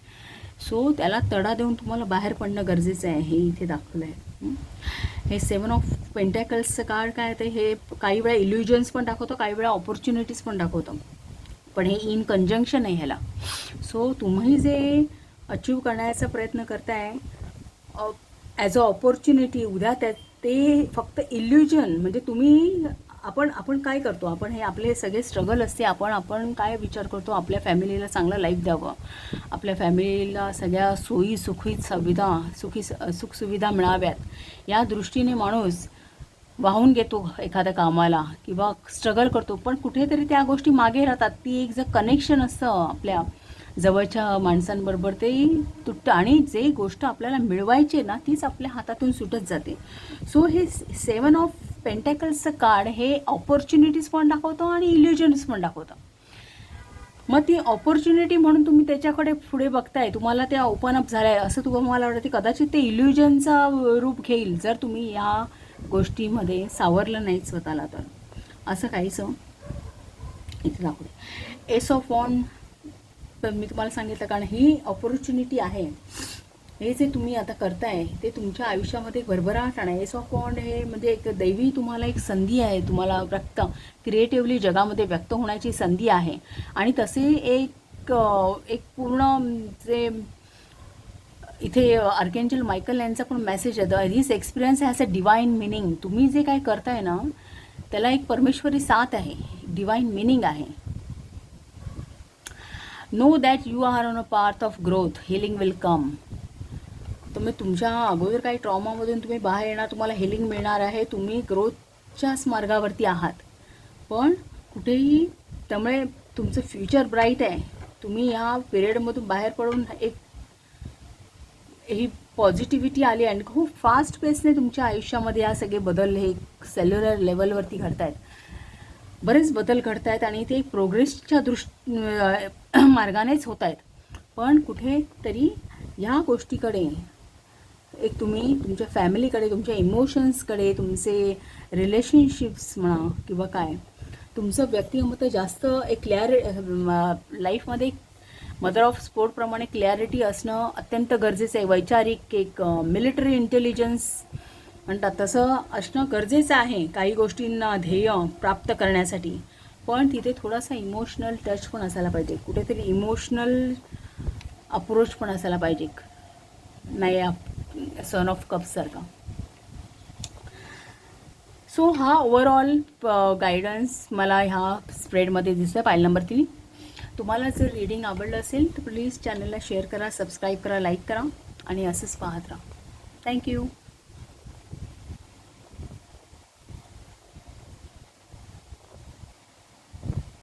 सो त्याला तडा देऊन तुम्हाला बाहेर पडणं गरजेचं आहे, हे इथे दाखवलं आहे. हे 7 ऑफ पेंटॅकल्सचं कार्ड काय आहे, हे काही वेळा इल्युजन्स पण दाखवतं, काही वेळा ऑपॉर्च्युनिटीज पण दाखवतं, पण हे इन कंजंक्शन आहे ह्याला. सो तुम्ही जे अचीव करण्याचा प्रयत्न करताय ॲज अ ऑपॉर्च्युनिटी, उद्या ते फक्त इल्युजन. म्हणजे तुम्ही आपण काय करतो, आपण हे आपले सगळे स्ट्रगल असते, आपण काय विचार करतो, आपल्या फॅमिलीला चांगलं लाईफ द्यावं, आपल्या फॅमिलीला सगळ्या सोयी सुखसुविधा मिळाव्यात या दृष्टीने माणूस वाहून घेतो एखाद्या कामाला किंवा स्ट्रगल करतो, पण कुठेतरी त्या गोष्टी मागे राहतात. ती एक जर कनेक्शन असतं आपल्या जवळच्या माणसांबरोबर ते तुटतं आणि जे गोष्ट आपल्याला मिळवायची ना तीच आपल्या हातातून सुटत जाते. सो हे 7 ऑफ पेंटॅकल्सचं कार्ड हे ऑपॉर्च्युनिटीज पण दाखवतं आणि इल्युजन्स पण दाखवतं. मग ती ऑपॉर्च्युनिटी म्हणून तुम्ही त्याच्याकडे पुढे बघताय, तुम्हाला त्या ओपन अप झाल्या असं तुम्हाला वाटतं, कदाचित ते इल्युजनचा रूप घेईल जर तुम्ही या गोष्टीमध्ये सावरलं नाही स्वतःला तर. असं काहीचं इथे दाखवते. एस ऑफ वॉन मी तुम्हाला सांगितलं कारण ही ऑपॉर्च्युनिटी आहे. हे जे तुम्ही आता करताय ते तुमच्या आयुष्यामध्ये भरभराट आहे. एस ऑफ वॉन्ड हे म्हणजे एक दैवी तुम्हाला एक संधी आहे, तुम्हाला क्रिएटिव्हली जगामध्ये व्यक्त होण्याची संधी आहे. आणि तसे एक पूर्ण जे इथे आर्कॅन्जल मायकल यांचा पण मेसेज आहे, this experience has a divine meaning. तुम्ही जे काय करताय ना त्याला एक परमेश्वरी साथ आहे, डिवाइन मिनिंग आहे. Know that you are on a path of growth, healing will come. तुम्ही तुमच्या अगोदर काही ट्रॉमामधून तुम्ही बाहेर येणार, तुम्हाला हिलिंग मिळणार आहे, तुम्ही ग्रोथच्याच मार्गावरती आहात. पण कुठेही त्यामुळे तुमचं फ्युचर ब्राईट आहे. तुम्ही ह्या पिरियडमधून बाहेर पडून एक ही पॉझिटिव्हिटी आली आणि खूप फास्ट पेसने तुमच्या आयुष्यामध्ये या सगळे बदल हे सेल्युलर लेवलवरती घडत आहेत. बरेच बदल घडत आहेत आणि ते प्रोग्रेसच्या मार्गानेच होत आहेत. पण कुठेतरी ह्या गोष्टीकडे एक तुम्ही तुमच्या फॅमिलीकडे, तुमच्या इमोशन्सकडे, तुमचे रिलेशनशिप्स म्हणा किंवा काय तुमचं व्यक्तिमत्व जास्त एक क्लिअर लाईफमध्ये मदर ऑफ स्पोर्टप्रमाणे क्लॅरिटी असणं अत्यंत गरजेचं आहे. वैचारिक एक मिलिटरी इंटेलिजन्स म्हणतात तसं असणं गरजेचं आहे काही गोष्टींना ध्येय प्राप्त करण्यासाठी. पण तिथे थोडासा इमोशनल टच पण असायला पाहिजे, कुठेतरी इमोशनल अप्रोच पण असायला पाहिजे, नाही सन ऑफ कप्ससारखा. सो हा ओव्हरऑल गायडन्स मला ह्या स्प्रेडमध्ये दिसतं पाईल नंबर 3. तुम्हाला जर रीडिंग आवडलं असेल तर प्लीज चॅनलला शेअर करा, सबस्क्राईब करा, लाईक करा आणि असंच पाहत राहा. थँक्यू.